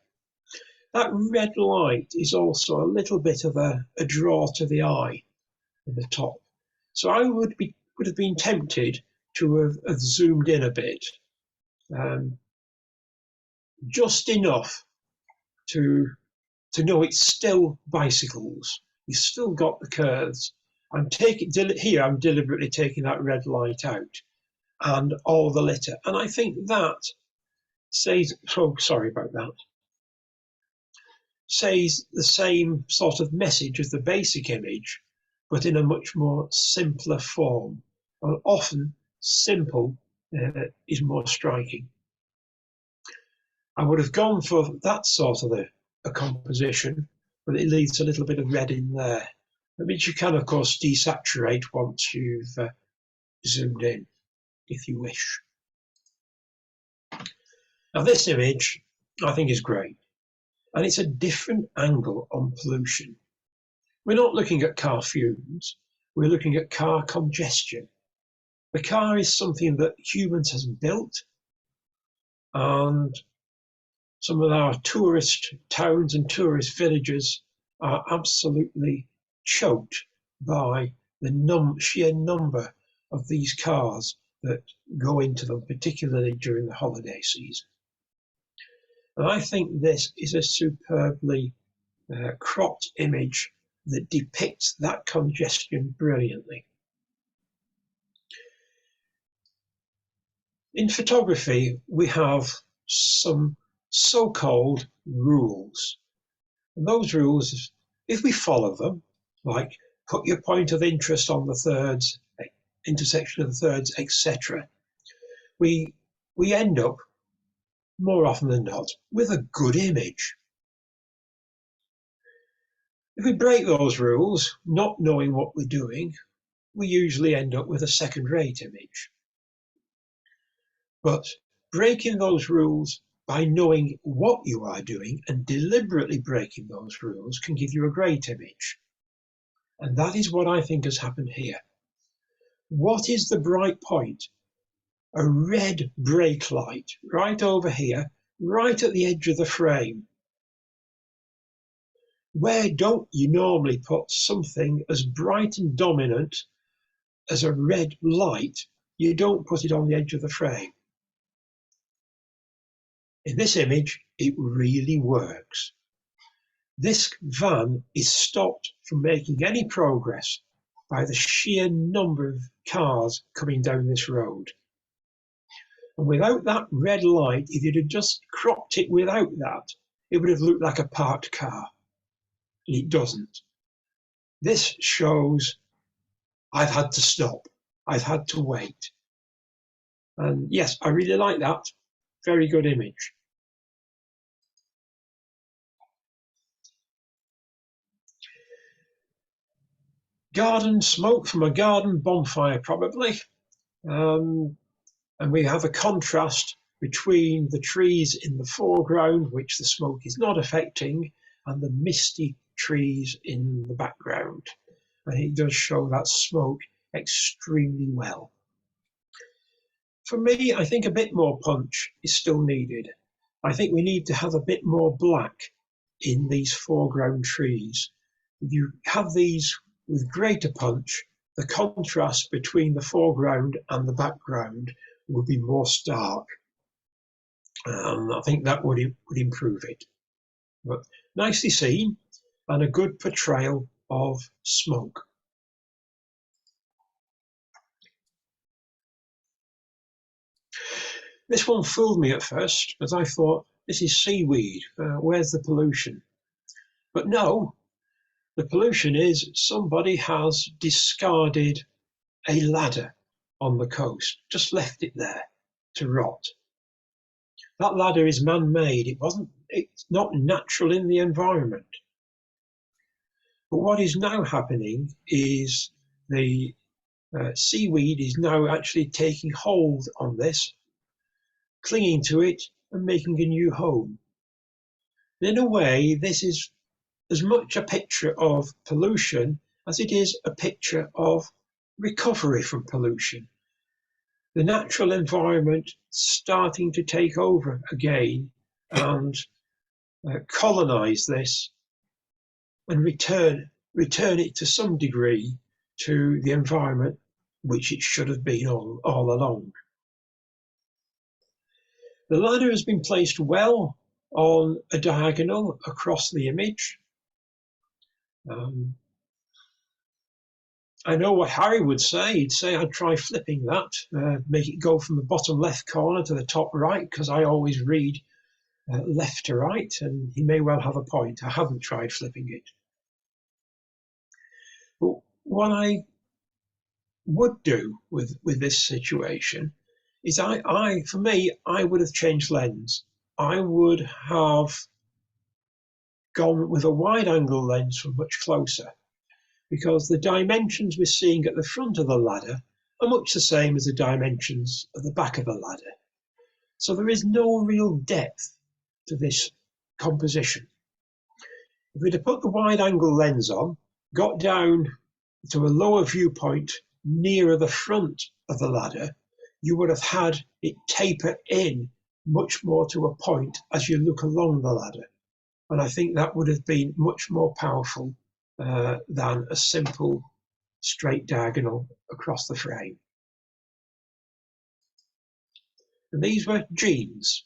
that red light is also a little bit of a draw to the eye in the top. So I would have been tempted to have zoomed in a bit, just enough to know it's still bicycles. You've still got the curves. I'm deliberately taking that red light out and all the litter. And I think that says the same sort of message as the basic image, but in a much more simpler form. And often simple is more striking. I would have gone for that sort of a composition, but it leaves a little bit of red in there. That means you can, of course, desaturate once you've zoomed in, if you wish. Now, this image, I think, is great. And it's a different angle on pollution. We're not looking at car fumes. We're looking at car congestion. The car is something that humans have built, and some of our tourist towns and tourist villages are absolutely choked by the sheer number of these cars that go into them, particularly during the holiday season. And I think this is a superbly cropped image that depicts that congestion brilliantly. In photography, we have some so-called rules. And those rules, if we follow them, like put your point of interest on the thirds, intersection of the thirds, etc., we end up, more often than not, with a good image. If we break those rules, not knowing what we're doing, we usually end up with a second-rate image. But breaking those rules by knowing what you are doing and deliberately breaking those rules can give you a great image. And that is what I think has happened here. What is the bright point? A red brake light right over here, right at the edge of the frame. Where don't you normally put something as bright and dominant as a red light? You don't put it on the edge of the frame. In this image, it really works. This van is stopped from making any progress by the sheer number of cars coming down this road. And without that red light, if you'd have just cropped it without that, it would have looked like a parked car. And it doesn't. This shows I've had to stop. I've had to wait. And yes, I really like that. Very good image. Garden smoke from a garden bonfire, probably. And we have a contrast between the trees in the foreground, which the smoke is not affecting, and the misty trees in the background. And it does show that smoke extremely well. For me, I think a bit more punch is still needed. I think we need to have a bit more black in these foreground trees. If you have these with greater punch, the contrast between the foreground and the background would be more stark. I think that would improve it. But nicely seen, and a good portrayal of smoke. This one fooled me at first, as I thought, this is seaweed, where's the pollution? But no, the pollution is somebody has discarded a ladder on the coast, just left it there to rot. That ladder is man-made, it's not natural in the environment. But what is now happening is the seaweed is now actually taking hold on this, clinging to it and making a new home. In a way, this is as much a picture of pollution as it is a picture of recovery from pollution. The natural environment starting to take over again, and colonize this and return it to some degree to the environment which it should have been all along. The ladder has been placed well on a diagonal across the image. I know what Harry would say. He'd say I'd try flipping that, make it go from the bottom left corner to the top right, because I always read left to right, and he may well have a point. I haven't tried flipping it. But what I would do with this situation is for me, I would have changed lens. I would have gone with a wide angle lens from much closer, because the dimensions we're seeing at the front of the ladder are much the same as the dimensions at the back of the ladder. So there is no real depth to this composition. If we'd have put the wide angle lens on, got down to a lower viewpoint nearer the front of the ladder, you would have had it taper in much more to a point as you look along the ladder. And I think that would have been much more powerful than a simple straight diagonal across the frame. And these were jeans.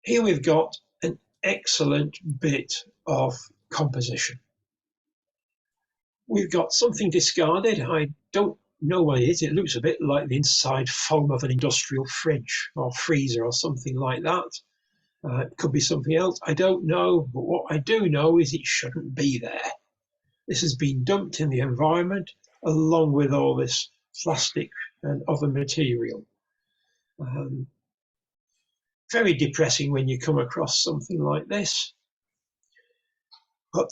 Here we've got an excellent bit of composition. We've got something discarded. I don't know what it is. It looks a bit like the inside foam of an industrial fridge or freezer or something like that. It could be something else. I don't know. But what I do know is it shouldn't be there. This has been dumped in the environment along with all this plastic and other material. Very depressing when you come across something like this. But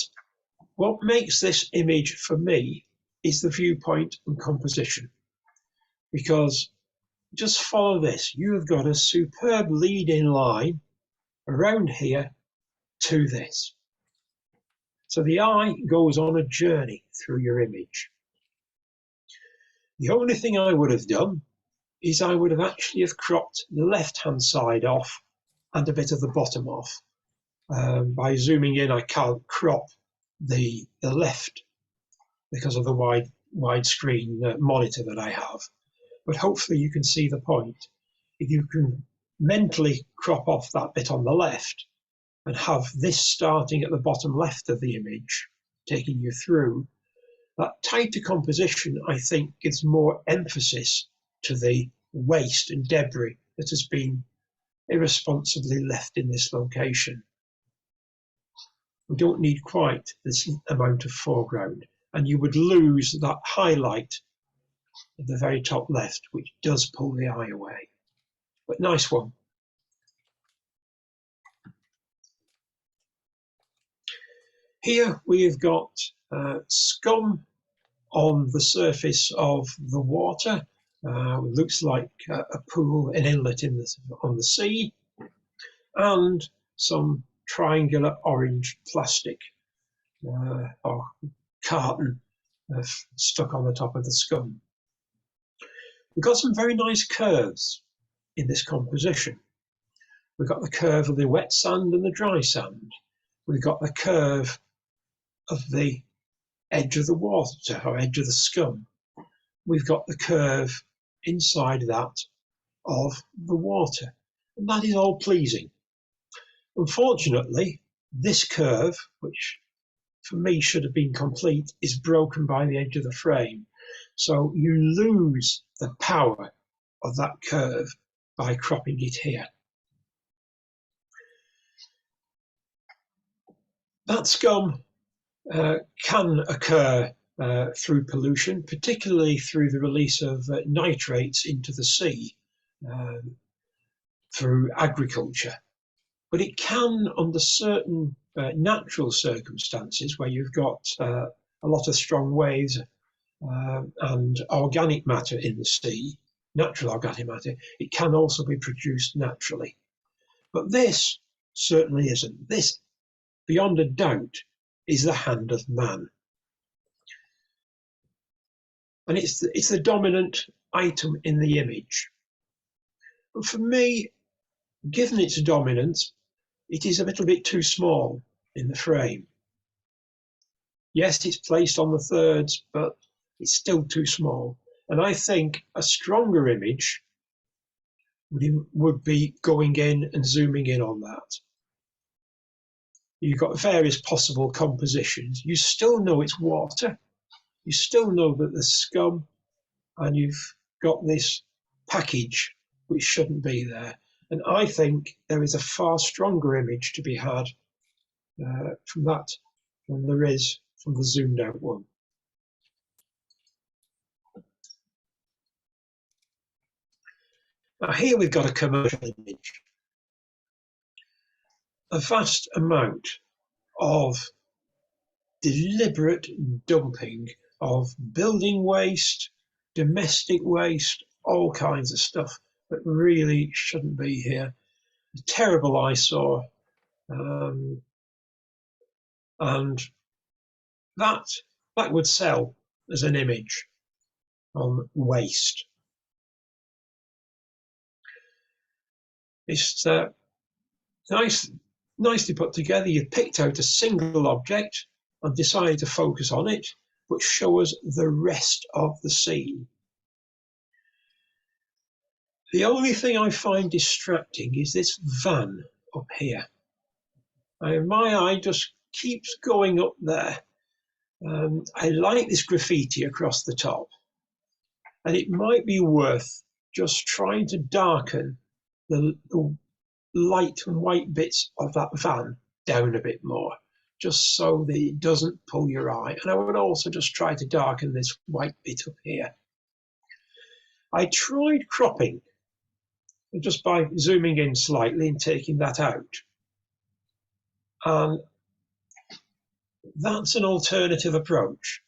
what makes this image for me is the viewpoint and composition. Because just follow this. You have got a superb lead-in line around here to this. So the eye goes on a journey through your image. The only thing I would have done is I would have actually have cropped the left-hand side off and a bit of the bottom off. By zooming in, I can't crop the left because of the widescreen monitor that I have. But hopefully you can see the point. If you can mentally crop off that bit on the left and have this starting at the bottom left of the image, taking you through, that tighter composition, I think, gives more emphasis to the waste and debris that has been irresponsibly left in this location. We don't need quite this amount of foreground, and you would lose that highlight at the very top left, which does pull the eye away. But nice one. Here we've got scum on the surface of the water. It looks like a pool, an inlet on the sea, and some triangular orange plastic or carton stuck on the top of the scum. We've got some very nice curves in this composition. We've got the curve of the wet sand and the dry sand. We've got the curve of the edge of the water or edge of the scum. We've got the curve inside that of the water, and that is all pleasing. Unfortunately, this curve, which for me should have been complete, is broken by the edge of the frame. So you lose the power of that curve by cropping it here. That scum can occur through pollution, particularly through the release of nitrates into the sea through agriculture. But it can, under certain natural circumstances where you've got a lot of strong waves and organic matter in the sea, natural organic matter, it can also be produced naturally. But this certainly isn't. This, beyond a doubt, is the hand of man. And it's the dominant item in the image. But for me, given its dominance, it is a little bit too small in the frame. Yes, it's placed on the thirds, but it's still too small. And I think a stronger image would be going in and zooming in on that. You've got various possible compositions. You still know it's water. You still know that there's scum, and you've got this package which shouldn't be there. And I think there is a far stronger image to be had from that than there is from the zoomed out one. Now here we've got a commercial image. A vast amount of deliberate dumping of building waste, domestic waste, all kinds of stuff that really shouldn't be here. A terrible eyesore. And that would sell as an image on waste. It's nicely put together. You've picked out a single object and decided to focus on it, but show us the rest of the scene. The only thing I find distracting is this van up here. My eye just keeps going up there. I like this graffiti across the top, and it might be worth just trying to darken the light and white bits of that van down a bit more, just so that it doesn't pull your eye. And I would also just try to darken this white bit up here. I tried cropping just by zooming in slightly and taking that out. And that's an alternative approach.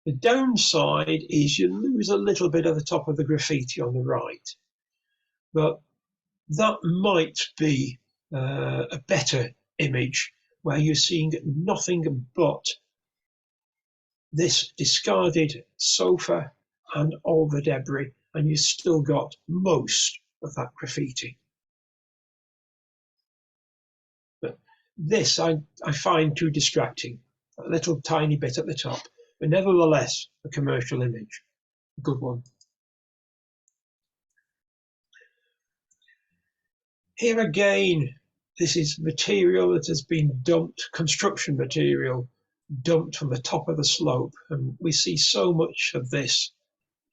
The downside is you lose a little bit of the top of the graffiti on the right, but that might be a better image where you're seeing nothing but this discarded sofa and all the debris, and you've still got most of that graffiti. But this I find too distracting, a little tiny bit at the top, but nevertheless a commercial image, a good one. Here again, this is material that has been dumped, construction material dumped from the top of the slope, and we see so much of this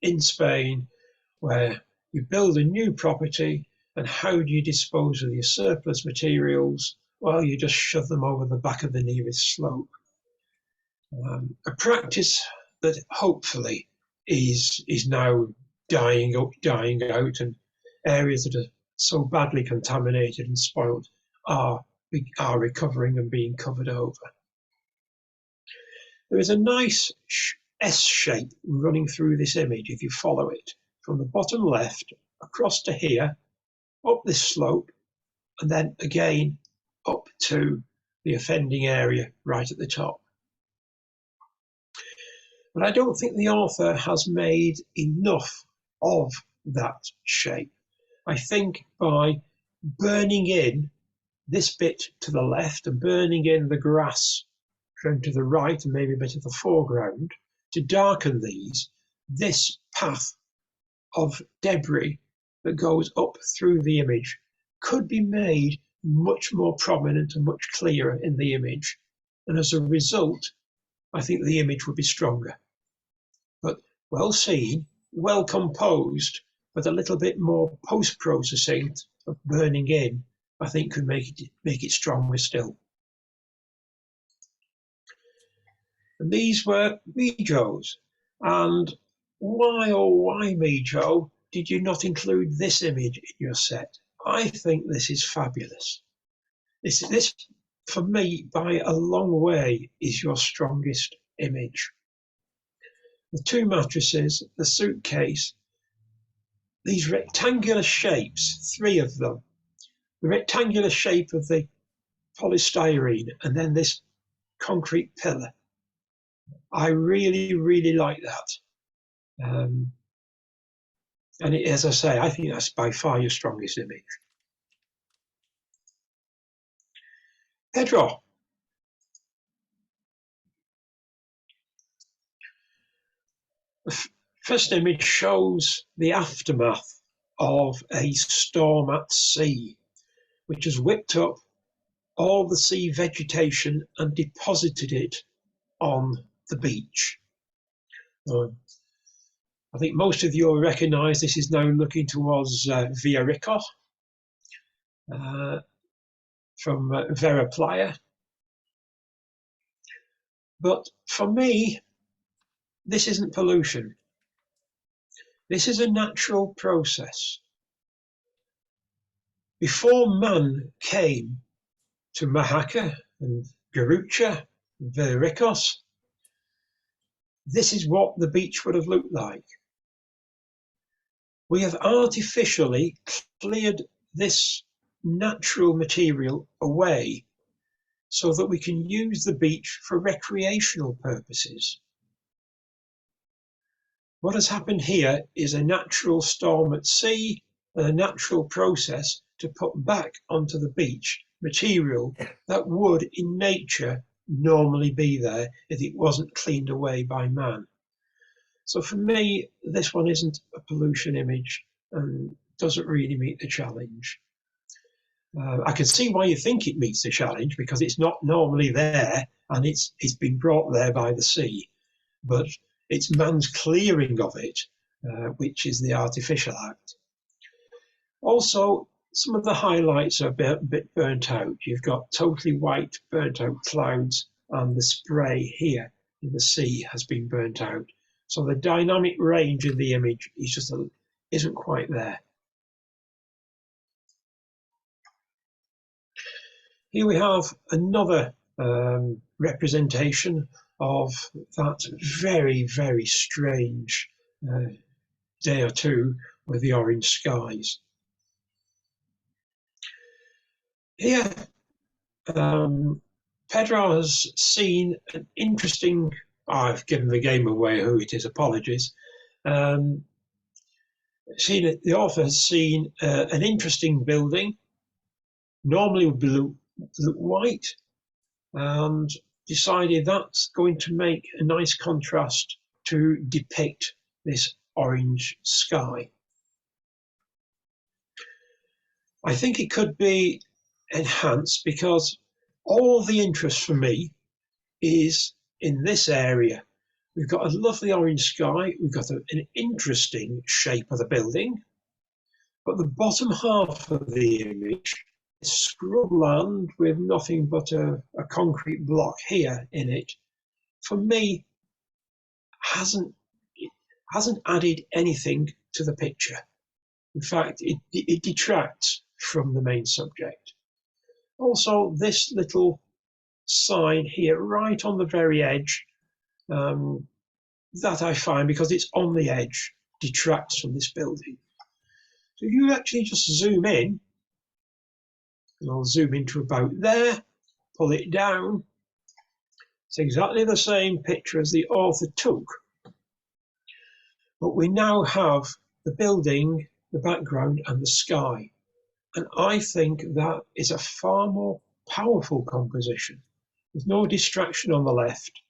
in Spain, where you build a new property, and how do you dispose of your surplus materials? Well, you just shove them over the back of the nearest slope. A practice that hopefully is now dying out, and areas that are so badly contaminated and spoiled are recovering and being covered over. There is a nice S shape running through this image if you follow it from the bottom left across to here, up this slope, and then again up to the offending area right at the top. But I don't think the author has made enough of that shape. I think by burning in this bit to the left and burning in the grass down to the right and maybe a bit of the foreground to darken these, this path of debris that goes up through the image could be made much more prominent and much clearer in the image. And as a result, I think the image would be stronger. But well seen, well composed, with a little bit more post-processing of burning in, I think could make it stronger still. And these were Mijos. And why, oh why, Mijo, did you not include this image in your set? I think this is fabulous. This, for me, by a long way, is your strongest image. The two mattresses, the suitcase, these rectangular shapes, three of them, the rectangular shape of the polystyrene, and then this concrete pillar. I really, really like that. And as I say, I think that's by far your strongest image. Pedro. The first image shows the aftermath of a storm at sea, which has whipped up all the sea vegetation and deposited it on the beach. I think most of you will recognise this is now looking towards Villarico from Vera Playa. But for me, this isn't pollution. This is a natural process. Before man came to Mahaca and Garucha and Villaricos, this is what the beach would have looked like. We have artificially cleared this natural material away so that we can use the beach for recreational purposes. What has happened here is a natural storm at sea and a natural process to put back onto the beach material that would in nature normally be there if it wasn't cleaned away by man. So for me, this one isn't a pollution image and doesn't really meet the challenge. I can see why you think it meets the challenge, because it's not normally there and it's been brought there by the sea, but it's man's clearing of it, which is the artificial act. Also, some of the highlights are a bit burnt out. You've got totally white burnt out clouds, and the spray here in the sea has been burnt out. So the dynamic range of the image is just isn't quite there. Here we have another representation of that very, very strange day or two with the orange skies. Here, Pedro has seen an interesting, I've given the game away who it is, apologies. The author has seen an interesting building, normally would look white, and decided that's going to make a nice contrast to depict this orange sky. I think it could be enhanced because all the interest for me is in this area. We've got a lovely orange sky, we've got an interesting shape of the building, but the bottom half of the image is scrubland with nothing but a concrete block here in it. For me, hasn't added anything to the picture. In fact, it detracts from the main subject. Also, this little sign here, right on the very edge, that I find, because it's on the edge, detracts from this building. So if you actually just zoom in, and I'll zoom into about there, pull it down, it's exactly the same picture as the author took. But we now have the building, the background, and the sky. And I think that is a far more powerful composition. There's no distraction on the left.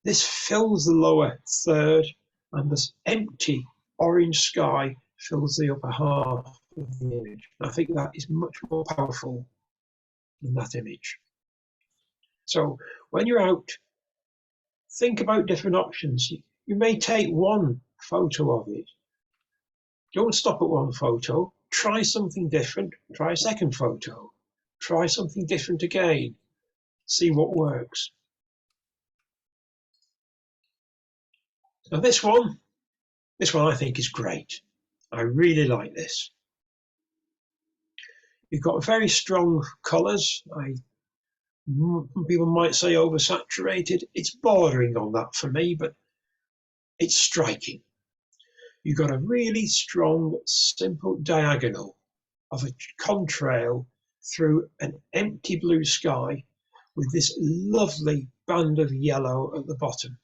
This fills the lower third, and this empty orange sky fills the upper half of the image. I think that is much more powerful than that image. So when you're out, think about different options. You may take one photo of it. Don't stop at one photo. Try something different. Try a second photo. Try something different again. See what works. Now this one I think is great. I really like this. You've got very strong colours. People might say oversaturated. It's bordering on that for me, but it's striking. You've got a really strong, simple diagonal of a contrail through an empty blue sky with this lovely band of yellow at the bottom.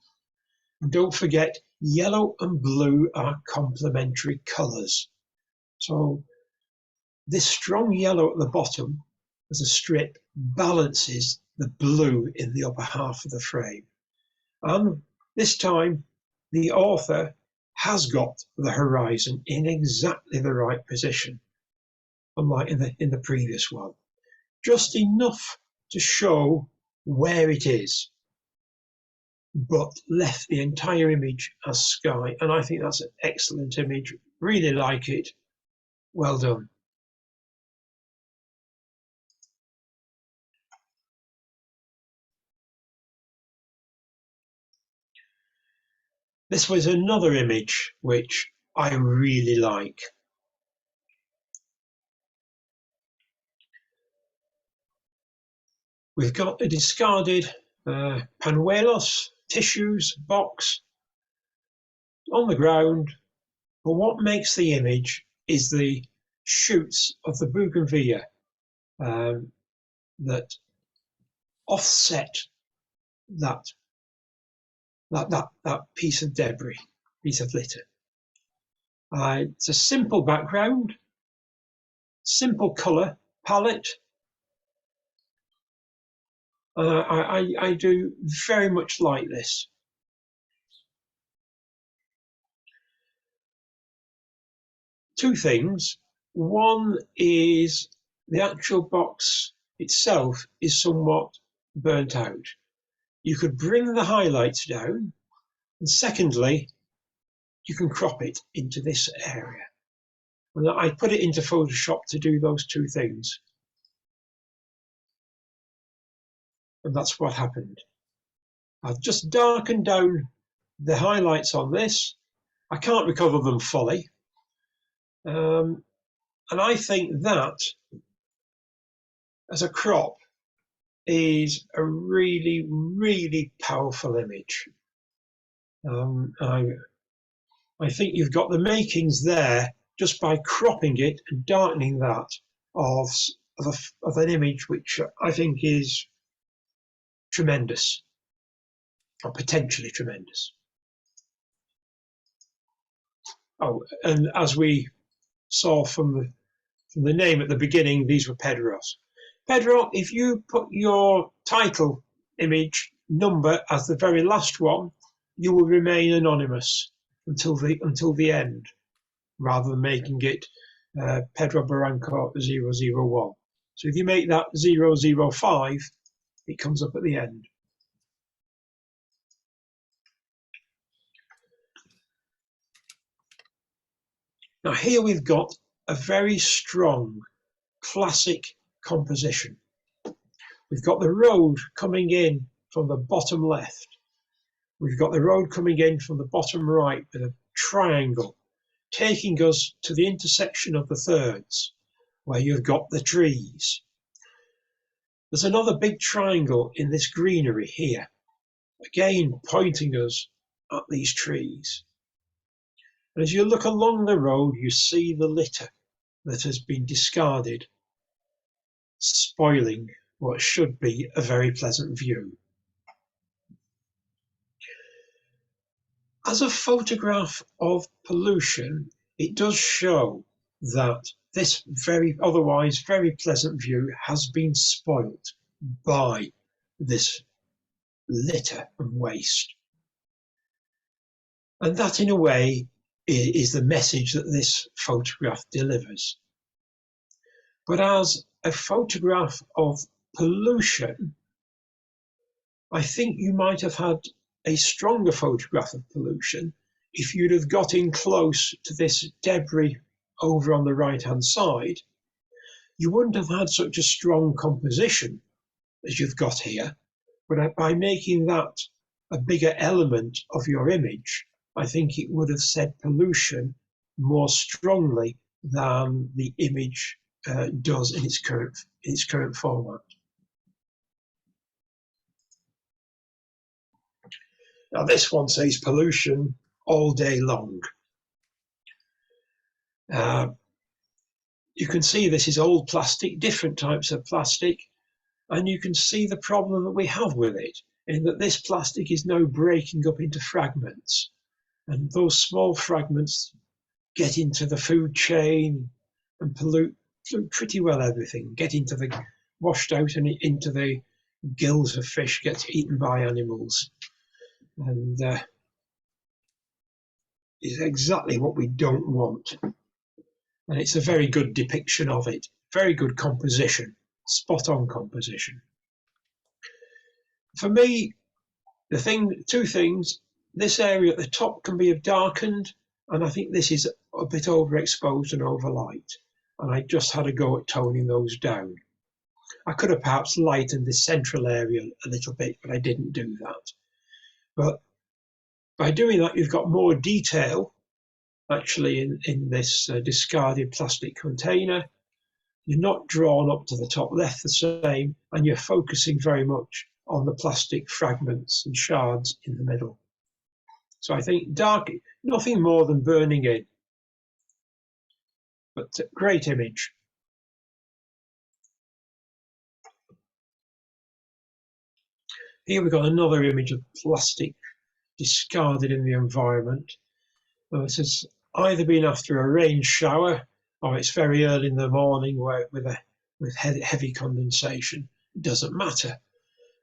And don't forget, yellow and blue are complementary colours. So this strong yellow at the bottom as a strip balances the blue in the upper half of the frame. And this time the author has got the horizon in exactly the right position, unlike in the previous one. Just enough to show where it is, but left the entire image as sky. And I think that's an excellent image. Really like it. Well done. This was another image which I really like. We've got a discarded panuelos tissues box on the ground, but what makes the image is the shoots of the bougainvillea that offset that piece of debris, piece of litter. It's a simple background, simple colour palette. I do very much like this. Two things. One is the actual box itself is somewhat burnt out. You could bring the highlights down, and secondly, you can crop it into this area. And I put it into Photoshop to do those two things. And that's what happened. I've just darkened down the highlights on this. I can't recover them fully. And I think that, as a crop, is a really, really powerful image. I think you've got the makings there just by cropping it and darkening that of an image which I think is tremendous, or potentially tremendous. Oh, and as we saw from the name at the beginning, these were Pedro's. Pedro, if you put your title image number as the very last one, you will remain anonymous until the end, rather than making it Pedro Barranco 001. So if you make that 005, it comes up at the end. Now here we've got a very strong classic composition. We've got the road coming in from the bottom left. We've got the road coming in from the bottom right with a triangle taking us to the intersection of the thirds where you've got the trees. There's another big triangle in this greenery here, again pointing us at these trees. And as you look along the road, you see the litter that has been discarded, spoiling what should be a very pleasant view. As a photograph of pollution, it does show that this otherwise very pleasant view has been spoilt by this litter and waste. And that, in a way, is the message that this photograph delivers. But as a photograph of pollution, I think you might have had a stronger photograph of pollution if you'd have got in close to this debris over on the right hand side. You wouldn't have had such a strong composition as you've got here, but by making that a bigger element of your image, I think it would have said pollution more strongly than the image does in its current format. Now this one says pollution all day long. You can see this is old plastic, different types of plastic, and you can see the problem that we have with it, in that this plastic is now breaking up into fragments. And those small fragments get into the food chain and pollute pretty well everything, get into the washed out and into the gills of fish, gets eaten by animals. And is exactly what we don't want. And it's a very good depiction of it. Very good composition, spot on composition. For me, two things, this area at the top can be darkened, and I think this is a bit overexposed and overlight. And I just had a go at toning those down. I could have perhaps lightened this central area a little bit, but I didn't do that. But by doing that, you've got more detail actually in this discarded plastic container. You're not drawn up to the top left the same, and you're focusing very much on the plastic fragments and shards in the middle. So I think dark, nothing more than burning in, but great image. Here we've got another image of plastic discarded in the environment. This has either been after a rain shower or it's very early in the morning with heavy condensation. It doesn't matter.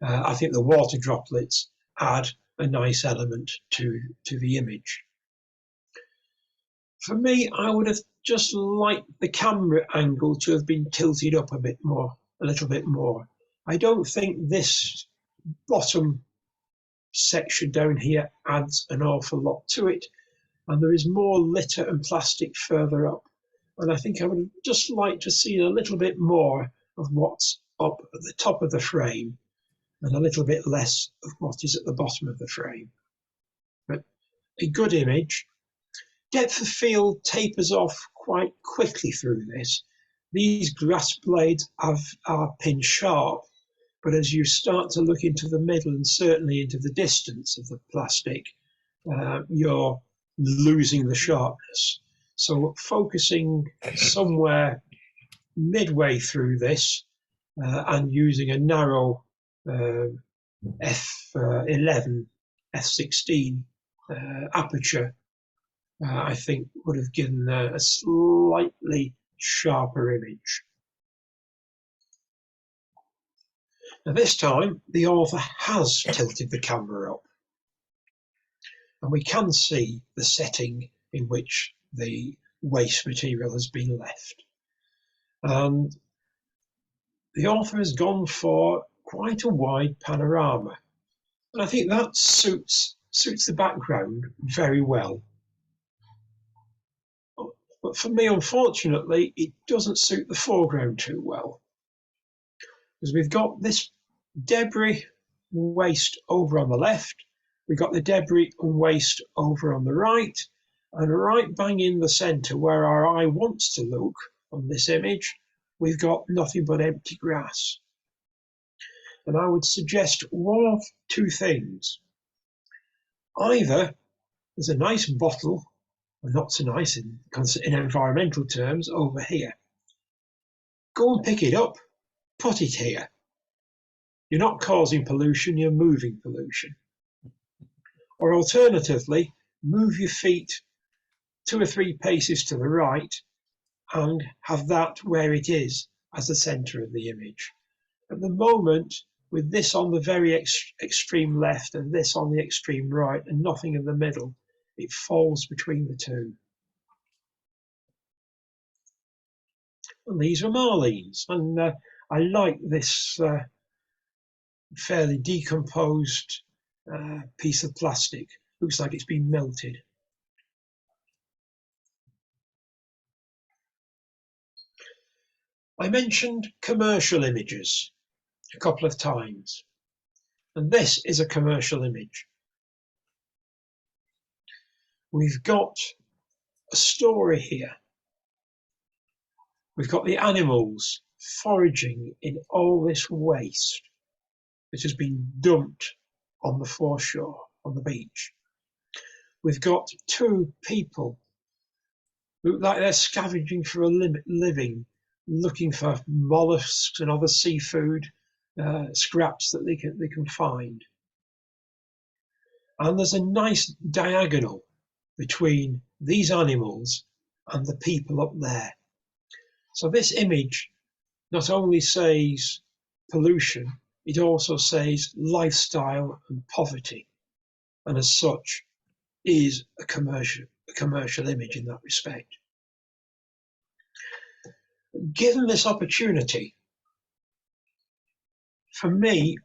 I think the water droplets add a nice element to the image. For me, I would have just liked the camera angle to have been tilted up a little bit more. I don't think this bottom section down here adds an awful lot to it, and there is more litter and plastic further up, and I think I would just like to see a little bit more of what's up at the top of the frame and a little bit less of what is at the bottom of the frame. But a good image. Depth of field tapers off quite quickly through this. These grass blades are pin sharp, but as you start to look into the middle and certainly into the distance of the plastic, you're losing the sharpness. So focusing somewhere midway through this and using a narrow f11, f16 aperture, I think would have given a slightly sharper image. Now this time, the author has tilted the camera up, and we can see the setting in which the waste material has been left. And the author has gone for quite a wide panorama, and I think that suits the background very well. But for me, unfortunately, it doesn't suit the foreground too well, because we've got this debris waste over on the left, we've got the debris and waste over on the right, and right bang in the centre where our eye wants to look on this image, we've got nothing but empty grass. And I would suggest one of two things. Either there's a nice bottle, and not so nice in environmental terms, over here. Go and pick it up, put it here. You're not causing pollution, you're moving pollution. Or alternatively, move your feet 2 or 3 paces to the right and have that where it is as the centre of the image. At the moment, with this on the very extreme left and this on the extreme right and nothing in the middle, it falls between the two. And these are marlines, and I like this fairly decomposed piece of plastic. Looks like it's been melted. I mentioned commercial images a couple of times, and this is a commercial image. We've got a story here. We've got the animals foraging in all this waste which has been dumped on the foreshore, on the beach. We've got 2 people who look like they're scavenging for a living, looking for mollusks and other seafood scraps that they can find. And there's a nice diagonal between these animals and the people up there. So this image not only says pollution, it also says lifestyle and poverty, and as such is a commercial image in that respect. Given this opportunity, for me,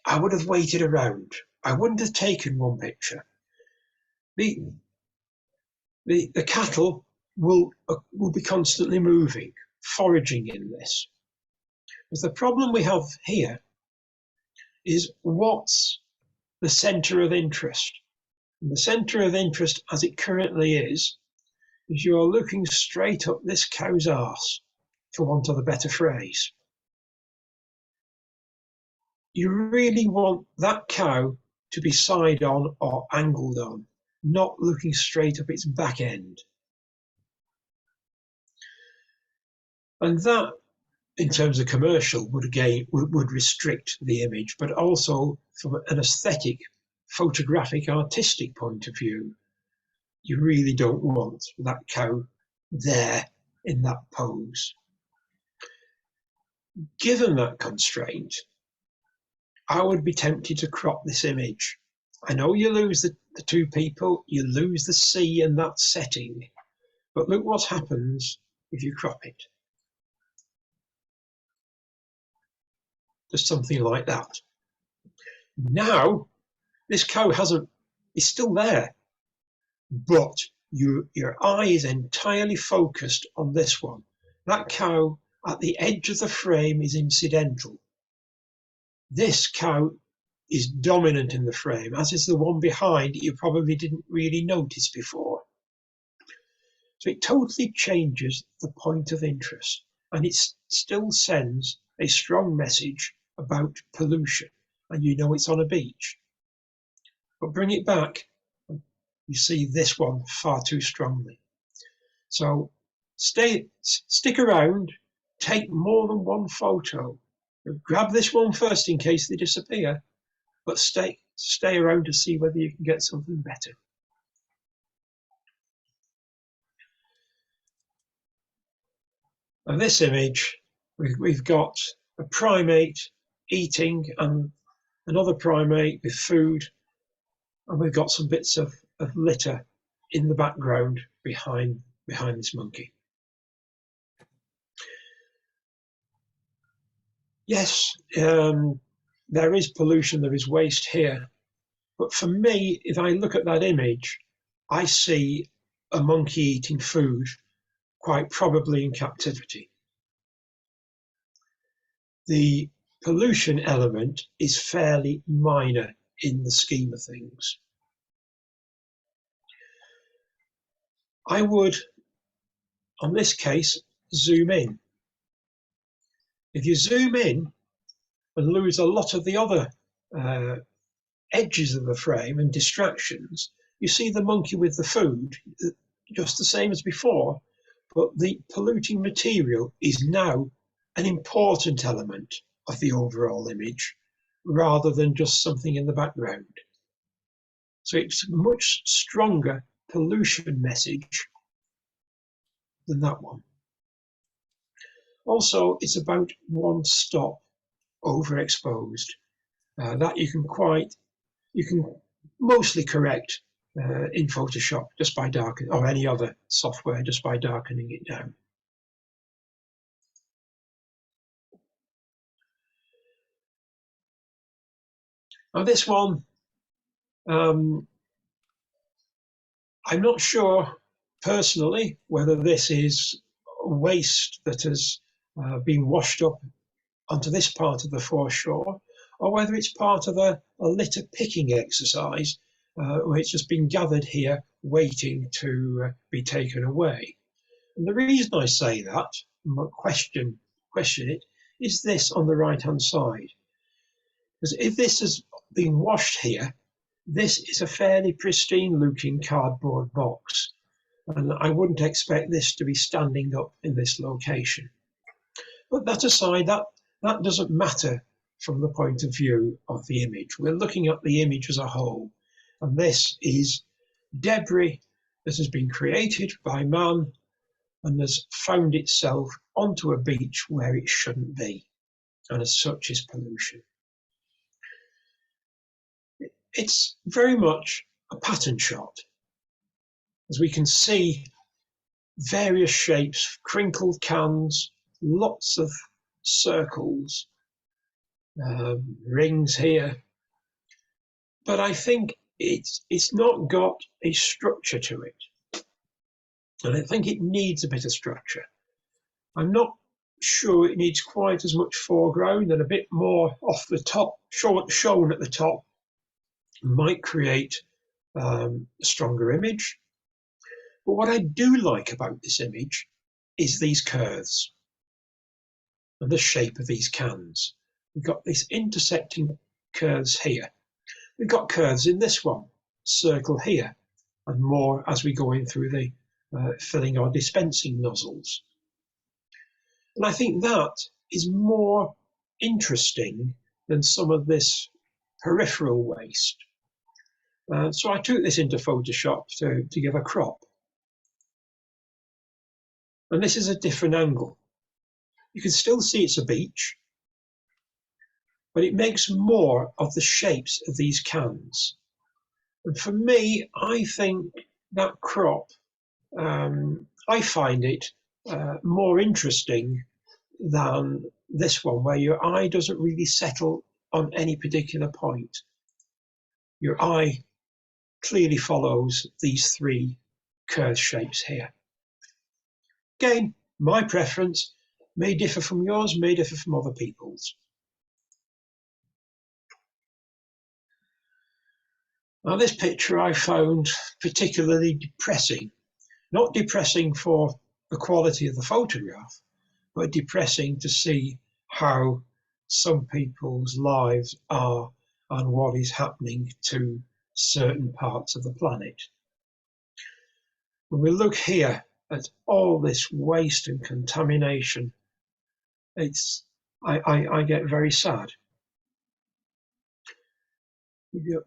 I would have waited around. I wouldn't have taken one picture. The cattle will be constantly moving, foraging in this. But the problem we have here is what's the centre of interest. And the centre of interest, as it currently is you're looking straight up this cow's arse, for want of a better phrase. You really want that cow to be side on or angled on, not looking straight up its back end. And that, in terms of commercial, would restrict the image, but also from an aesthetic, photographic, artistic point of view, you really don't want that cow there in that pose. Given that constraint, I would be tempted to crop this image. I know you lose the two people, you lose the sea in that setting, but look what happens if you crop it. Just something like that. Now, this cow is still there, but your eye is entirely focused on this one. That cow at the edge of the frame is incidental. This cow is dominant in the frame, as is the one behind you probably didn't really notice before. So it totally changes the point of interest, and it still sends a strong message about pollution, and you know it's on a beach. But bring it back, you see this one far too strongly. So stick around, take more than one photo. Grab this one first in case they disappear, but stay around to see whether you can get something better. Now this image, we've got a primate eating and another primate with food, and we've got some bits of litter in the background behind this monkey. Yes, there is pollution, there is waste here, but for me, if I look at that image, I see a monkey eating food, quite probably in captivity. The pollution element is fairly minor in the scheme of things. I would, on this case, zoom in. If you zoom in and lose a lot of the other edges of the frame and distractions, you see the monkey with the food, just the same as before, but the polluting material is now an important element of the overall image, rather than just something in the background. So it's a much stronger pollution message than that one. Also, it's about one stop overexposed. That you can mostly correct in Photoshop just by darkening, or any other software, just by darkening it down. Now this one, I'm not sure personally whether this is waste that has been washed up onto this part of the foreshore, or whether it's part of a litter picking exercise where it's just been gathered here waiting to be taken away. And the reason I say that, question it, is this on the right hand side. Because if this has been washed here, this is a fairly pristine looking cardboard box, and I wouldn't expect this to be standing up in this location. But that aside, that doesn't matter from the point of view of the image. We're looking at the image as a whole, and this is debris that has been created by man and has found itself onto a beach where it shouldn't be, and as such is pollution. It's very much a pattern shot, as we can see various shapes, crinkled cans, lots of circles, rings here, but I think it's not got a structure to it, and I think it needs a bit of structure. I'm not sure it needs quite as much foreground, and a bit more off the top, shown at the top, might create a stronger image. But what I do like about this image is these curves and the shape of these cans. We've got these intersecting curves here. We've got curves in this one, circle here, and more as we go in through the filling or dispensing nozzles. And I think that is more interesting than some of this peripheral waste. So I took this into Photoshop to give a crop. And this is a different angle. You can still see it's a beach, but it makes more of the shapes of these cans. And for me, I think that crop, I find it more interesting than this one, where your eye doesn't really settle on any particular point. Your eye clearly follows these three curved shapes here. Again, my preference may differ from yours, may differ from other people's. Now, this picture I found particularly depressing. Not depressing for the quality of the photograph, but depressing to see how some people's lives are and what is happening to certain parts of the planet. When we look here at all this waste and contamination, I get very sad.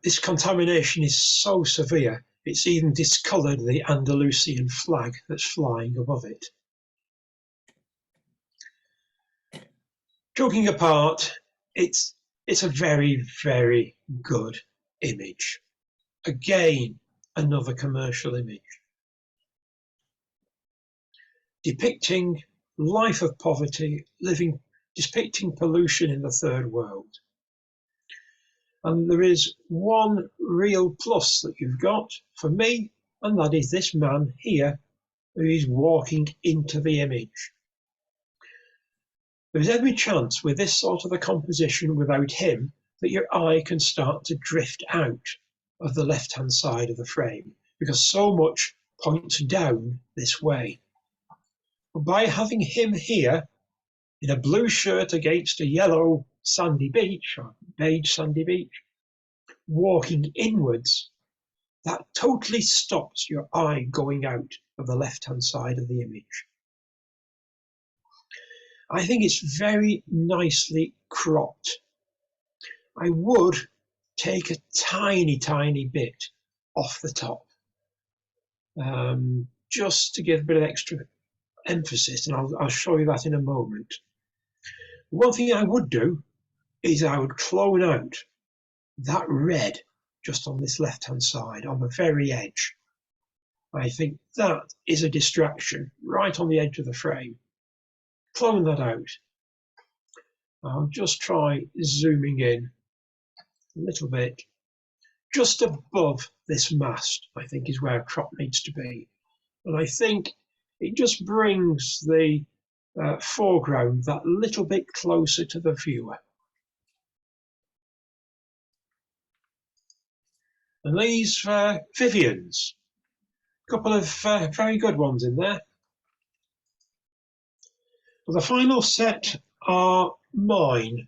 This contamination is so severe, it's even discoloured the Andalusian flag that's flying above it. Joking apart, it's a very, very good image. Again, another commercial image. Depicting life of poverty, depicting pollution in the third world. And there is one real plus that you've got for me, and that is this man here who is walking into the image. There's every chance with this sort of a composition without him that your eye can start to drift out of the left-hand side of the frame, because so much points down this way. But by having him here in a blue shirt against a yellow sandy beach, or beige sandy beach, walking inwards, that totally stops your eye going out of the left-hand side of the image. I think it's very nicely cropped. I would take a tiny, tiny bit off the top, just to give a bit of extra emphasis, and I'll show you that in a moment. One thing I would do is I would clone out that red just on this left-hand side, on the very edge. I think that is a distraction right on the edge of the frame. Clone that out. I'll just try zooming in a little bit. Just above this mast, I think, is where a crop needs to be. And I think it just brings the foreground that little bit closer to the viewer. And these Vivians, a couple of very good ones in there. Well, the final set are mine.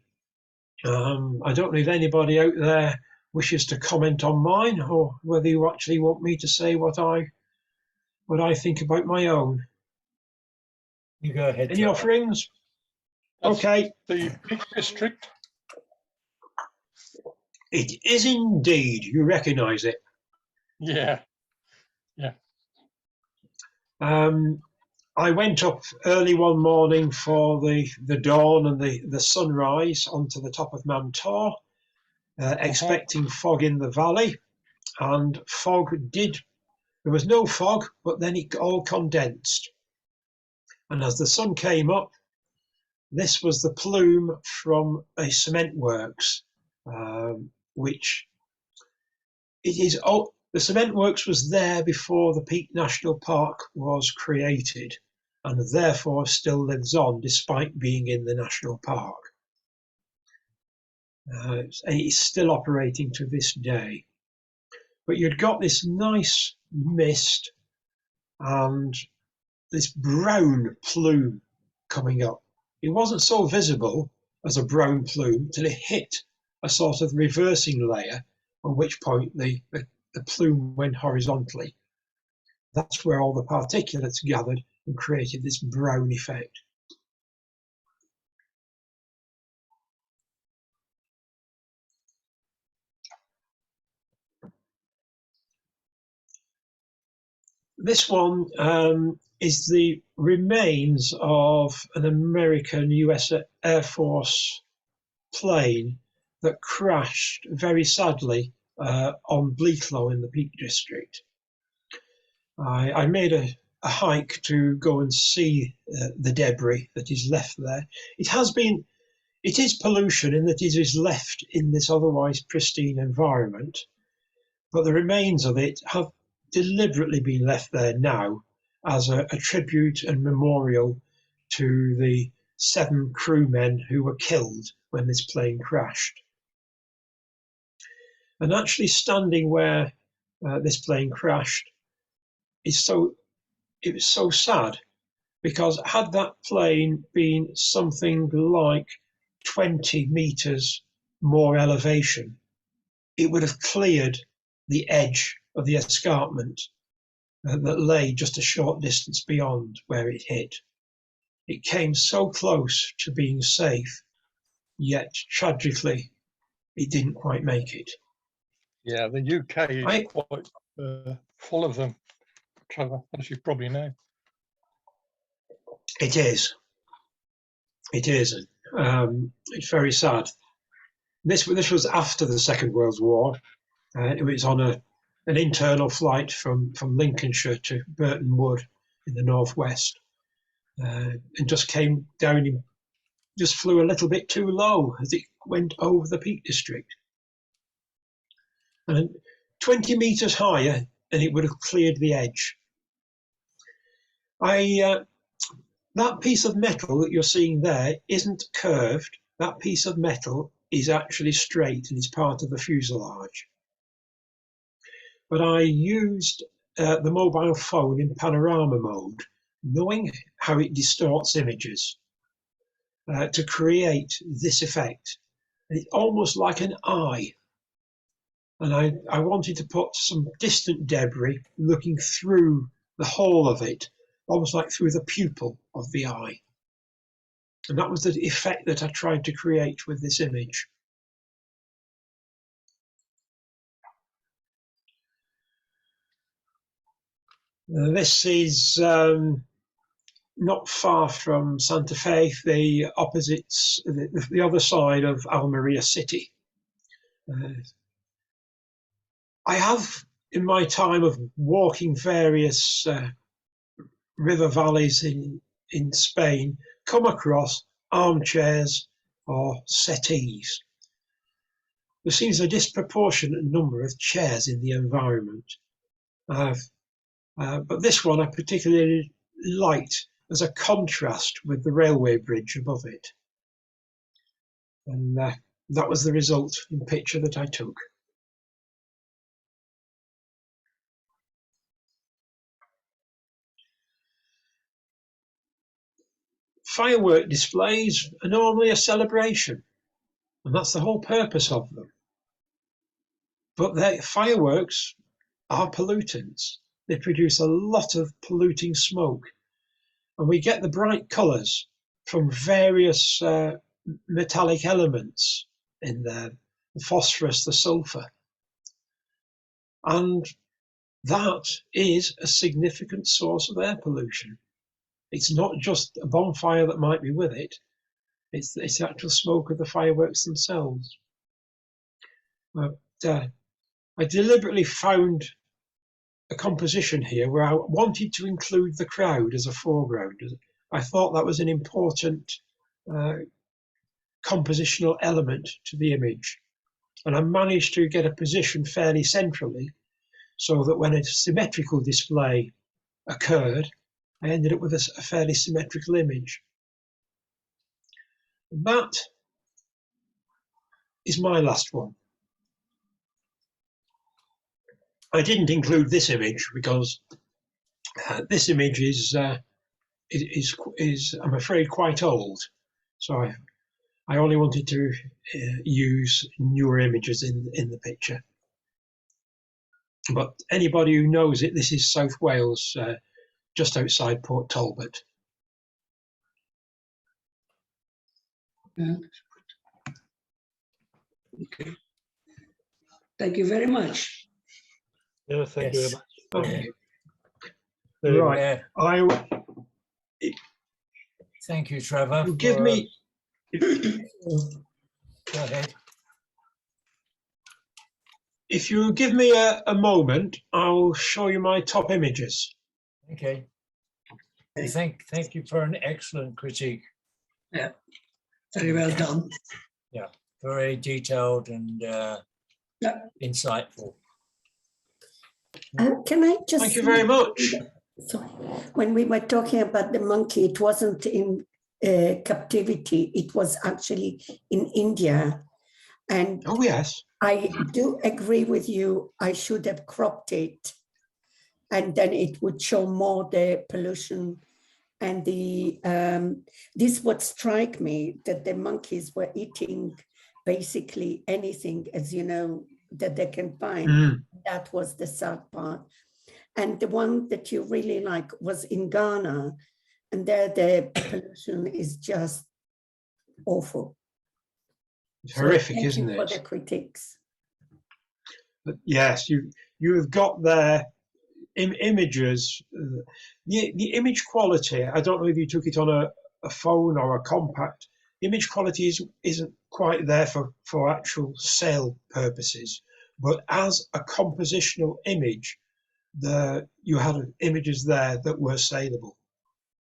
I don't know if anybody out there wishes to comment on mine, or whether you actually want me to say what I think about my own. You go ahead. Any Trevor. offerings? That's Okay. The Peak District. It is indeed. You recognise it. Yeah. Yeah. I went up early one morning for the dawn and the sunrise onto the top of Mount Tor, expecting fog in the valley, and there was no fog, but then it all condensed. And as the sun came up, this was the plume from a cement works, which it is. The cement works was there before the Peak National Park was created, and therefore still lives on despite being in the national park. It's still operating to this day. But you'd got this nice mist and this brown plume coming up. It wasn't so visible as a brown plume till it hit a sort of reversing layer, at which point the plume went horizontally. That's where all the particulates gathered and created this brown effect. This one is the remains of an American US Air Force plane that crashed very sadly on Bleaklow in the Peak District. I made a hike to go and see the debris that is left there. It is pollution in that it is left in this otherwise pristine environment, but the remains of it have deliberately been left there now as a tribute and memorial to the 7 crewmen who were killed when this plane crashed. And actually standing where this plane crashed it was so sad, because had that plane been something like 20 meters more elevation, it would have cleared the edge of the escarpment that lay just a short distance beyond where it hit. It came so close to being safe, yet tragically, it didn't quite make it. Yeah, the UK is quite full of them, Trevor, as you probably know. It is. It is. It's very sad. This was after the Second World War. It was on an internal flight from Lincolnshire to Burton Wood in the northwest, and just came down. Just flew a little bit too low as it went over the Peak District, and 20 meters higher, and it would have cleared the edge. That piece of metal that you're seeing there isn't curved. That piece of metal is actually straight and is part of the fuselage. But I used the mobile phone in panorama mode, knowing how it distorts images, to create this effect. And it's almost like an eye. And I wanted to put some distant debris looking through the whole of it, almost like through the pupil of the eye. And that was the effect that I tried to create with this image. This is not far from Santa Fe, the other side of Almeria City. I have, in my time of walking various river valleys in Spain, come across armchairs or settees. There seems a disproportionate number of chairs in the environment. But this one I particularly liked as a contrast with the railway bridge above it. And that was the result in picture that I took. Firework displays are normally a celebration, and that's the whole purpose of them. But fireworks are pollutants. They produce a lot of polluting smoke, and we get the bright colours from various metallic elements in there, the phosphorus, the sulphur. And that is a significant source of air pollution. It's not just a bonfire that might be with it, it's the actual smoke of the fireworks themselves. But I deliberately found a composition here where I wanted to include the crowd as a foreground. I thought that was an important compositional element to the image. And I managed to get a position fairly centrally so that when a symmetrical display occurred, I ended up with a fairly symmetrical image. That is my last one. I didn't include this image because this image is I'm afraid quite old. So I only wanted to use newer images in the picture. But anybody who knows it, this is South Wales, just outside Port Talbot. Okay. Thank you very much. Yeah, thank you very Yes. much. Okay. Very Right. Thank you, Trevor. Give me. Go ahead. If you give me a moment, I'll show you my top images. Okay. Thank you for an excellent critique. Very well done. Very detailed and Yeah. insightful. Can I just? Thank you very much. Sorry. When we were talking about the monkey, it wasn't in captivity. It was actually in India. And Oh, yes. I do agree with you. I should have cropped it, and then it would show more the pollution and the. This would strike me that the monkeys were eating basically anything, as you know, that they can find. Mm. That was the sad part. And the one that you really like was in Ghana, and there the pollution is just awful. It's So horrific, thank isn't you for it? the critiques. But yes, you have got their images. The image quality, I don't know if you took it on a phone or a compact. The image quality isn't quite there for actual sale purposes, but as a compositional image, you had images there that were saleable.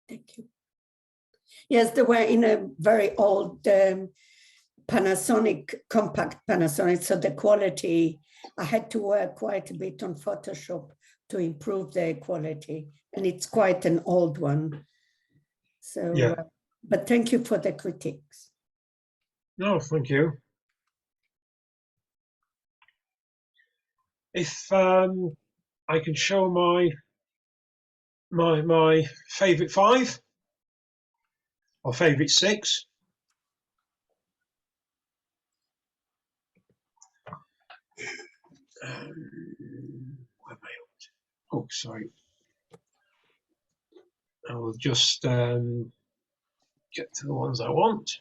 Thank you. Yes, they were in a very old Panasonic, compact Panasonic, so the quality, I had to work quite a bit on Photoshop to improve the quality, and it's quite an old one. So, Yeah. But thank you for the critiques. No, thank you. If I can show my favourite 5 or favourite 6. Where am I up to? Oh, sorry. I will just get to the ones I want.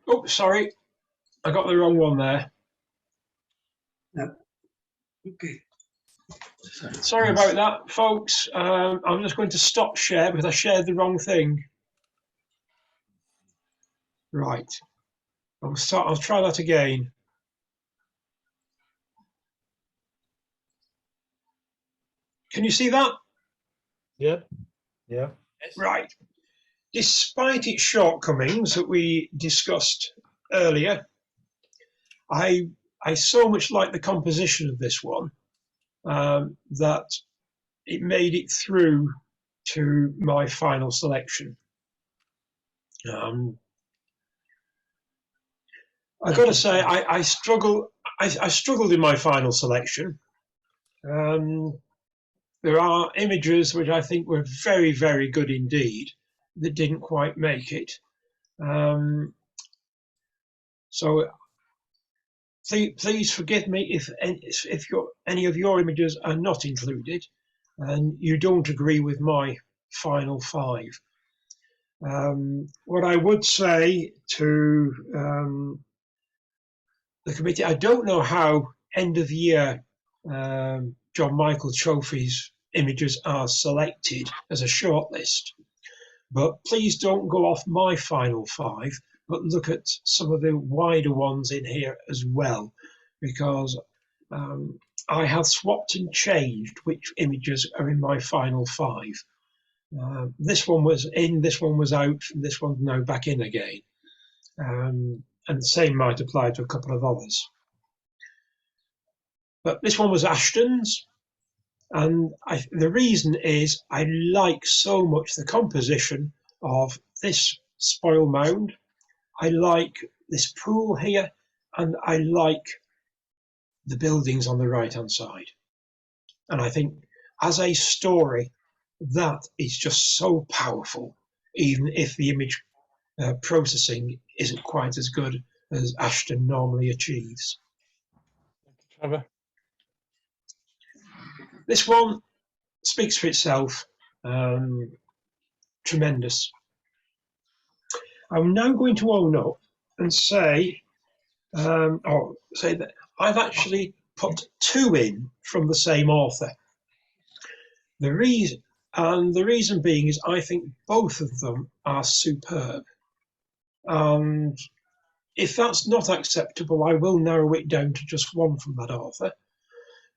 Oh, sorry. I got the wrong one there. Okay. Sorry about that, folks. I'm just going to stop share because I shared the wrong thing. Right. I'll try that again. Can you see that? Yep. Yeah. Right. Despite its shortcomings that we discussed earlier, I so much like the composition of this one that it made it through to my final selection. I've got to say, I struggled in my final selection. There are images which I think were very, very good indeed that didn't quite make it. So please forgive me if any of your images are not included and you don't agree with my final 5. What I would say to the committee, I don't know how end of year John Michael Trophies images are selected as a shortlist, but please don't go off my final 5, but look at some of the wider ones in here as well, because I have swapped and changed which images are in my final 5. This one was in, this one was out, and this one's now back in again. And the same might apply to a couple of others. But this one was Ashton's, and the reason is I like so much the composition of this spoil mound. I like this pool here, and I like the buildings on the right-hand side. And I think as a story, that is just so powerful, even if the image processing isn't quite as good as Ashton normally achieves. Trevor. This one speaks for itself. Tremendous. I'm now going to own up and say, say that I've actually put 2 in from the same author. The reason being is I think both of them are superb. And if that's not acceptable, I will narrow it down to just one from that author.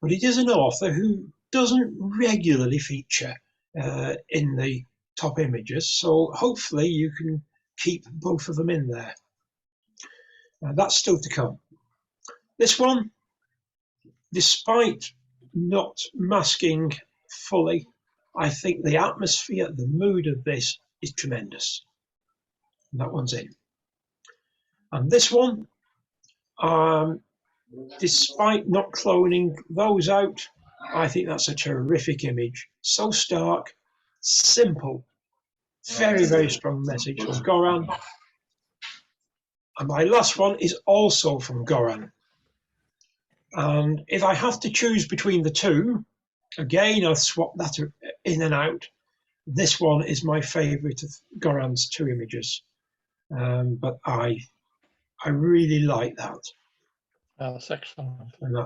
But it is an author who doesn't regularly feature in the top images, so hopefully you can keep both of them in there. That's still to come. This one, despite not masking fully, I think the atmosphere, the mood of this is tremendous. And that one's in. And this one, despite not cloning those out, I think that's a terrific image. So stark, simple, very, very strong message from Goran. And my last one is also from Goran. And if I have to choose between the 2, again, I'll swap that in and out. This one is my favourite of Goran's 2 images. But I really like that. That's excellent. And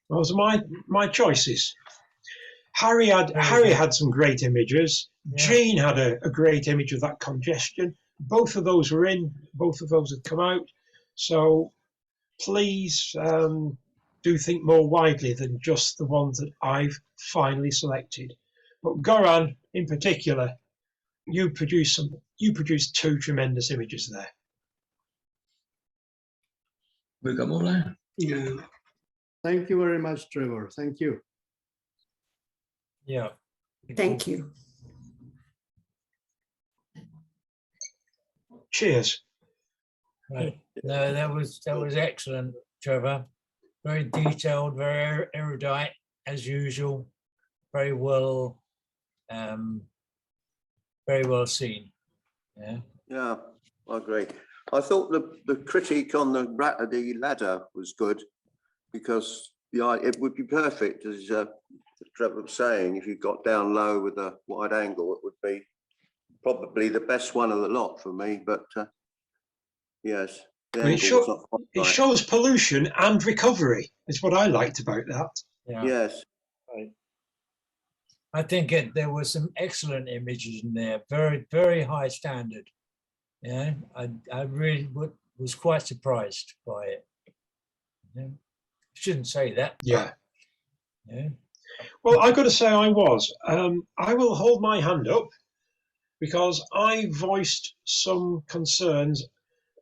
those are my choices. Harry had some great images. Yeah. Jean had a great image of that congestion. Both of those were in. Both of those had come out. So please do think more widely than just the ones that I've finally selected. But Goran, in particular, you produced 2 tremendous images there. Yeah. Thank you very much, Trevor. Thank you. Yeah. Thank you. Cheers. Right. No, that was excellent, Trevor. Very detailed, very erudite as usual. Very well seen. Yeah. Yeah, I agree. I thought the critique on the ladder was good, because it would be perfect, as Trevor was saying, if you got down low with a wide angle, it would be probably the best one of the lot for me. But yes, it shows pollution and recovery. Is what I liked about that. Yeah. Yes. Right. I think there were some excellent images in there. Very, very high standard. Yeah, I really was quite surprised by it. Yeah. Shouldn't say that. Yeah. Yeah. Well, I've got to say I was. I will hold my hand up, because I voiced some concerns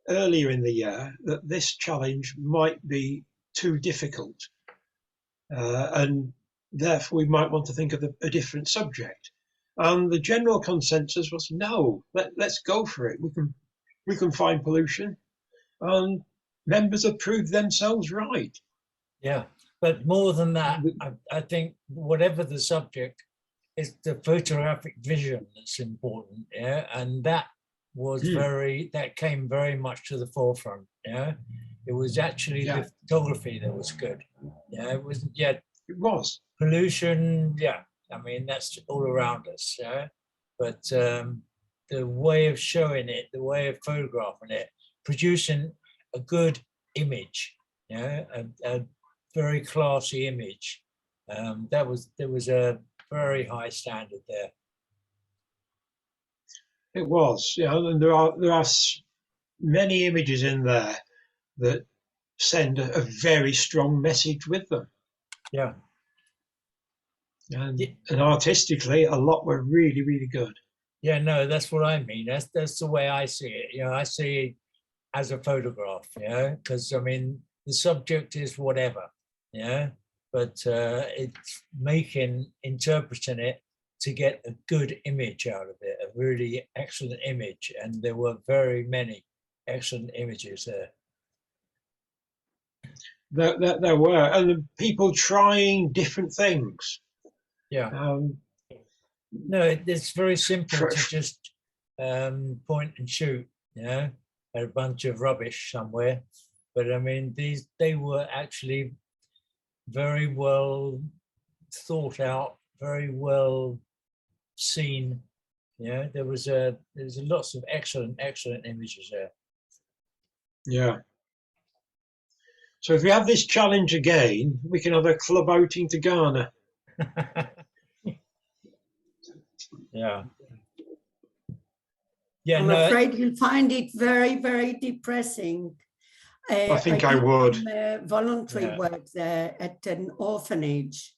earlier in the year that this challenge might be too difficult, and therefore we might want to think of a different subject. And the general consensus was, no, let's go for it. We can find pollution, and members have proved themselves right. Yeah, but more than that, I think whatever the subject, it's the photographic vision that's important. Yeah, and that was Hmm. that came very much to the forefront. Yeah, it was actually Yeah. the photography that was good. Yeah, it wasn't yet It was. pollution. Yeah, I mean that's all around us. Yeah, but the way of showing it, the way of photographing it, producing a good image, yeah, a very classy image. There was a very high standard there. It was. Yeah, and there are many images in there that send a very strong message with them. Yeah. And artistically, a lot were really, really good. Yeah, no, that's what I mean. That's the way I see it. You know, I see it as a photograph, you know, because I mean the subject is whatever, yeah, but it's interpreting it to get a good image out of it, a really excellent image, and there were very many excellent images there. There were, and people trying different things. Yeah. No, it's very simple to just point and shoot, you know, at a bunch of rubbish somewhere. But I mean, they were actually very well thought out, very well seen. Yeah, there's lots of excellent images there. Yeah. So if we have this challenge again, we can have a club outing to Ghana. Yeah. Yeah, I'm afraid you'll find it very, very depressing. I think I would. Voluntary work there at an orphanage.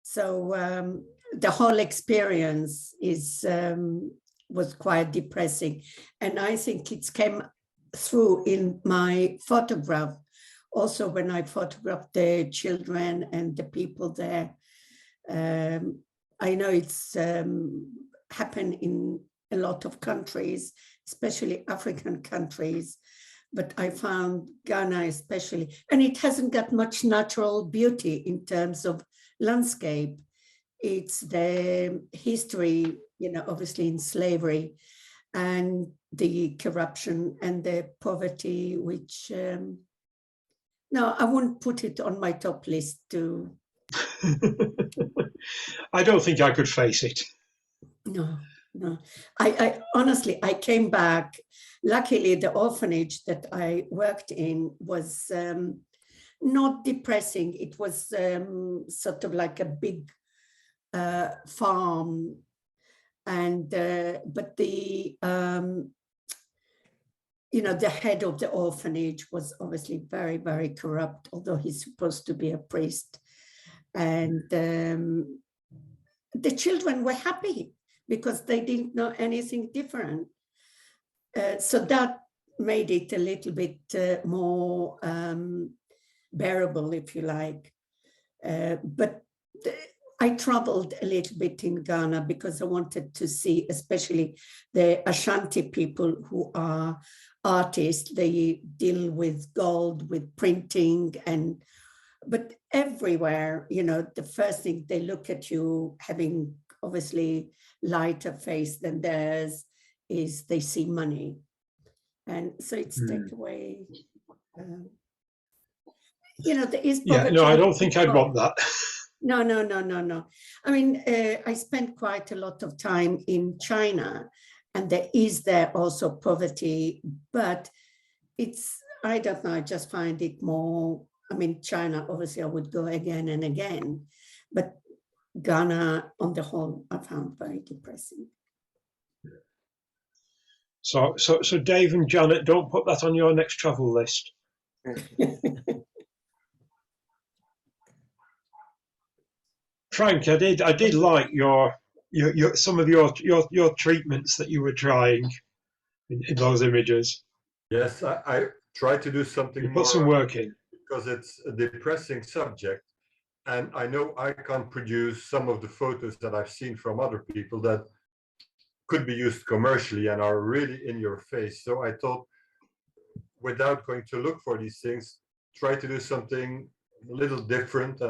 So the whole experience was quite depressing. And I think it came through in my photograph. Also, when I photographed the children and the people there, I know it's happened in a lot of countries, especially African countries, but I found Ghana especially, and it hasn't got much natural beauty in terms of landscape. It's the history, you know, obviously in slavery and the corruption and the poverty, which, no, I wouldn't put it on my top list to. I don't think I could face it. No. I honestly, I came back. Luckily, the orphanage that I worked in was not depressing. It was sort of like a big farm, and but the you know, the head of the orphanage was obviously very, very corrupt, although he's supposed to be a priest, and the children were happy because they didn't know anything different. So that made it a little bit more bearable, if you like. But I traveled a little bit in Ghana because I wanted to see, especially the Ashanti people who are artists. They deal with gold, with printing, but everywhere, you know, the first thing they look at you having obviously lighter face than theirs is they see money. And so it's take away, you know, there is poverty. Yeah, no, I don't think I'd want that. No. I mean, I spent quite a lot of time in China, and there is also poverty, but it's, I don't know, I just find it more, I mean, China, obviously I would go again and again, but Ghana on the whole, I found very depressing. So Dave and Janet, don't put that on your next travel list. Frank, I did like your some of your treatments that you were trying in those images. Yes, I try to do something you more. Put some work in. Because it's a depressing subject. And I know I can't produce some of the photos that I've seen from other people that could be used commercially and are really in your face. So I thought, without going to look for these things, try to do something a little different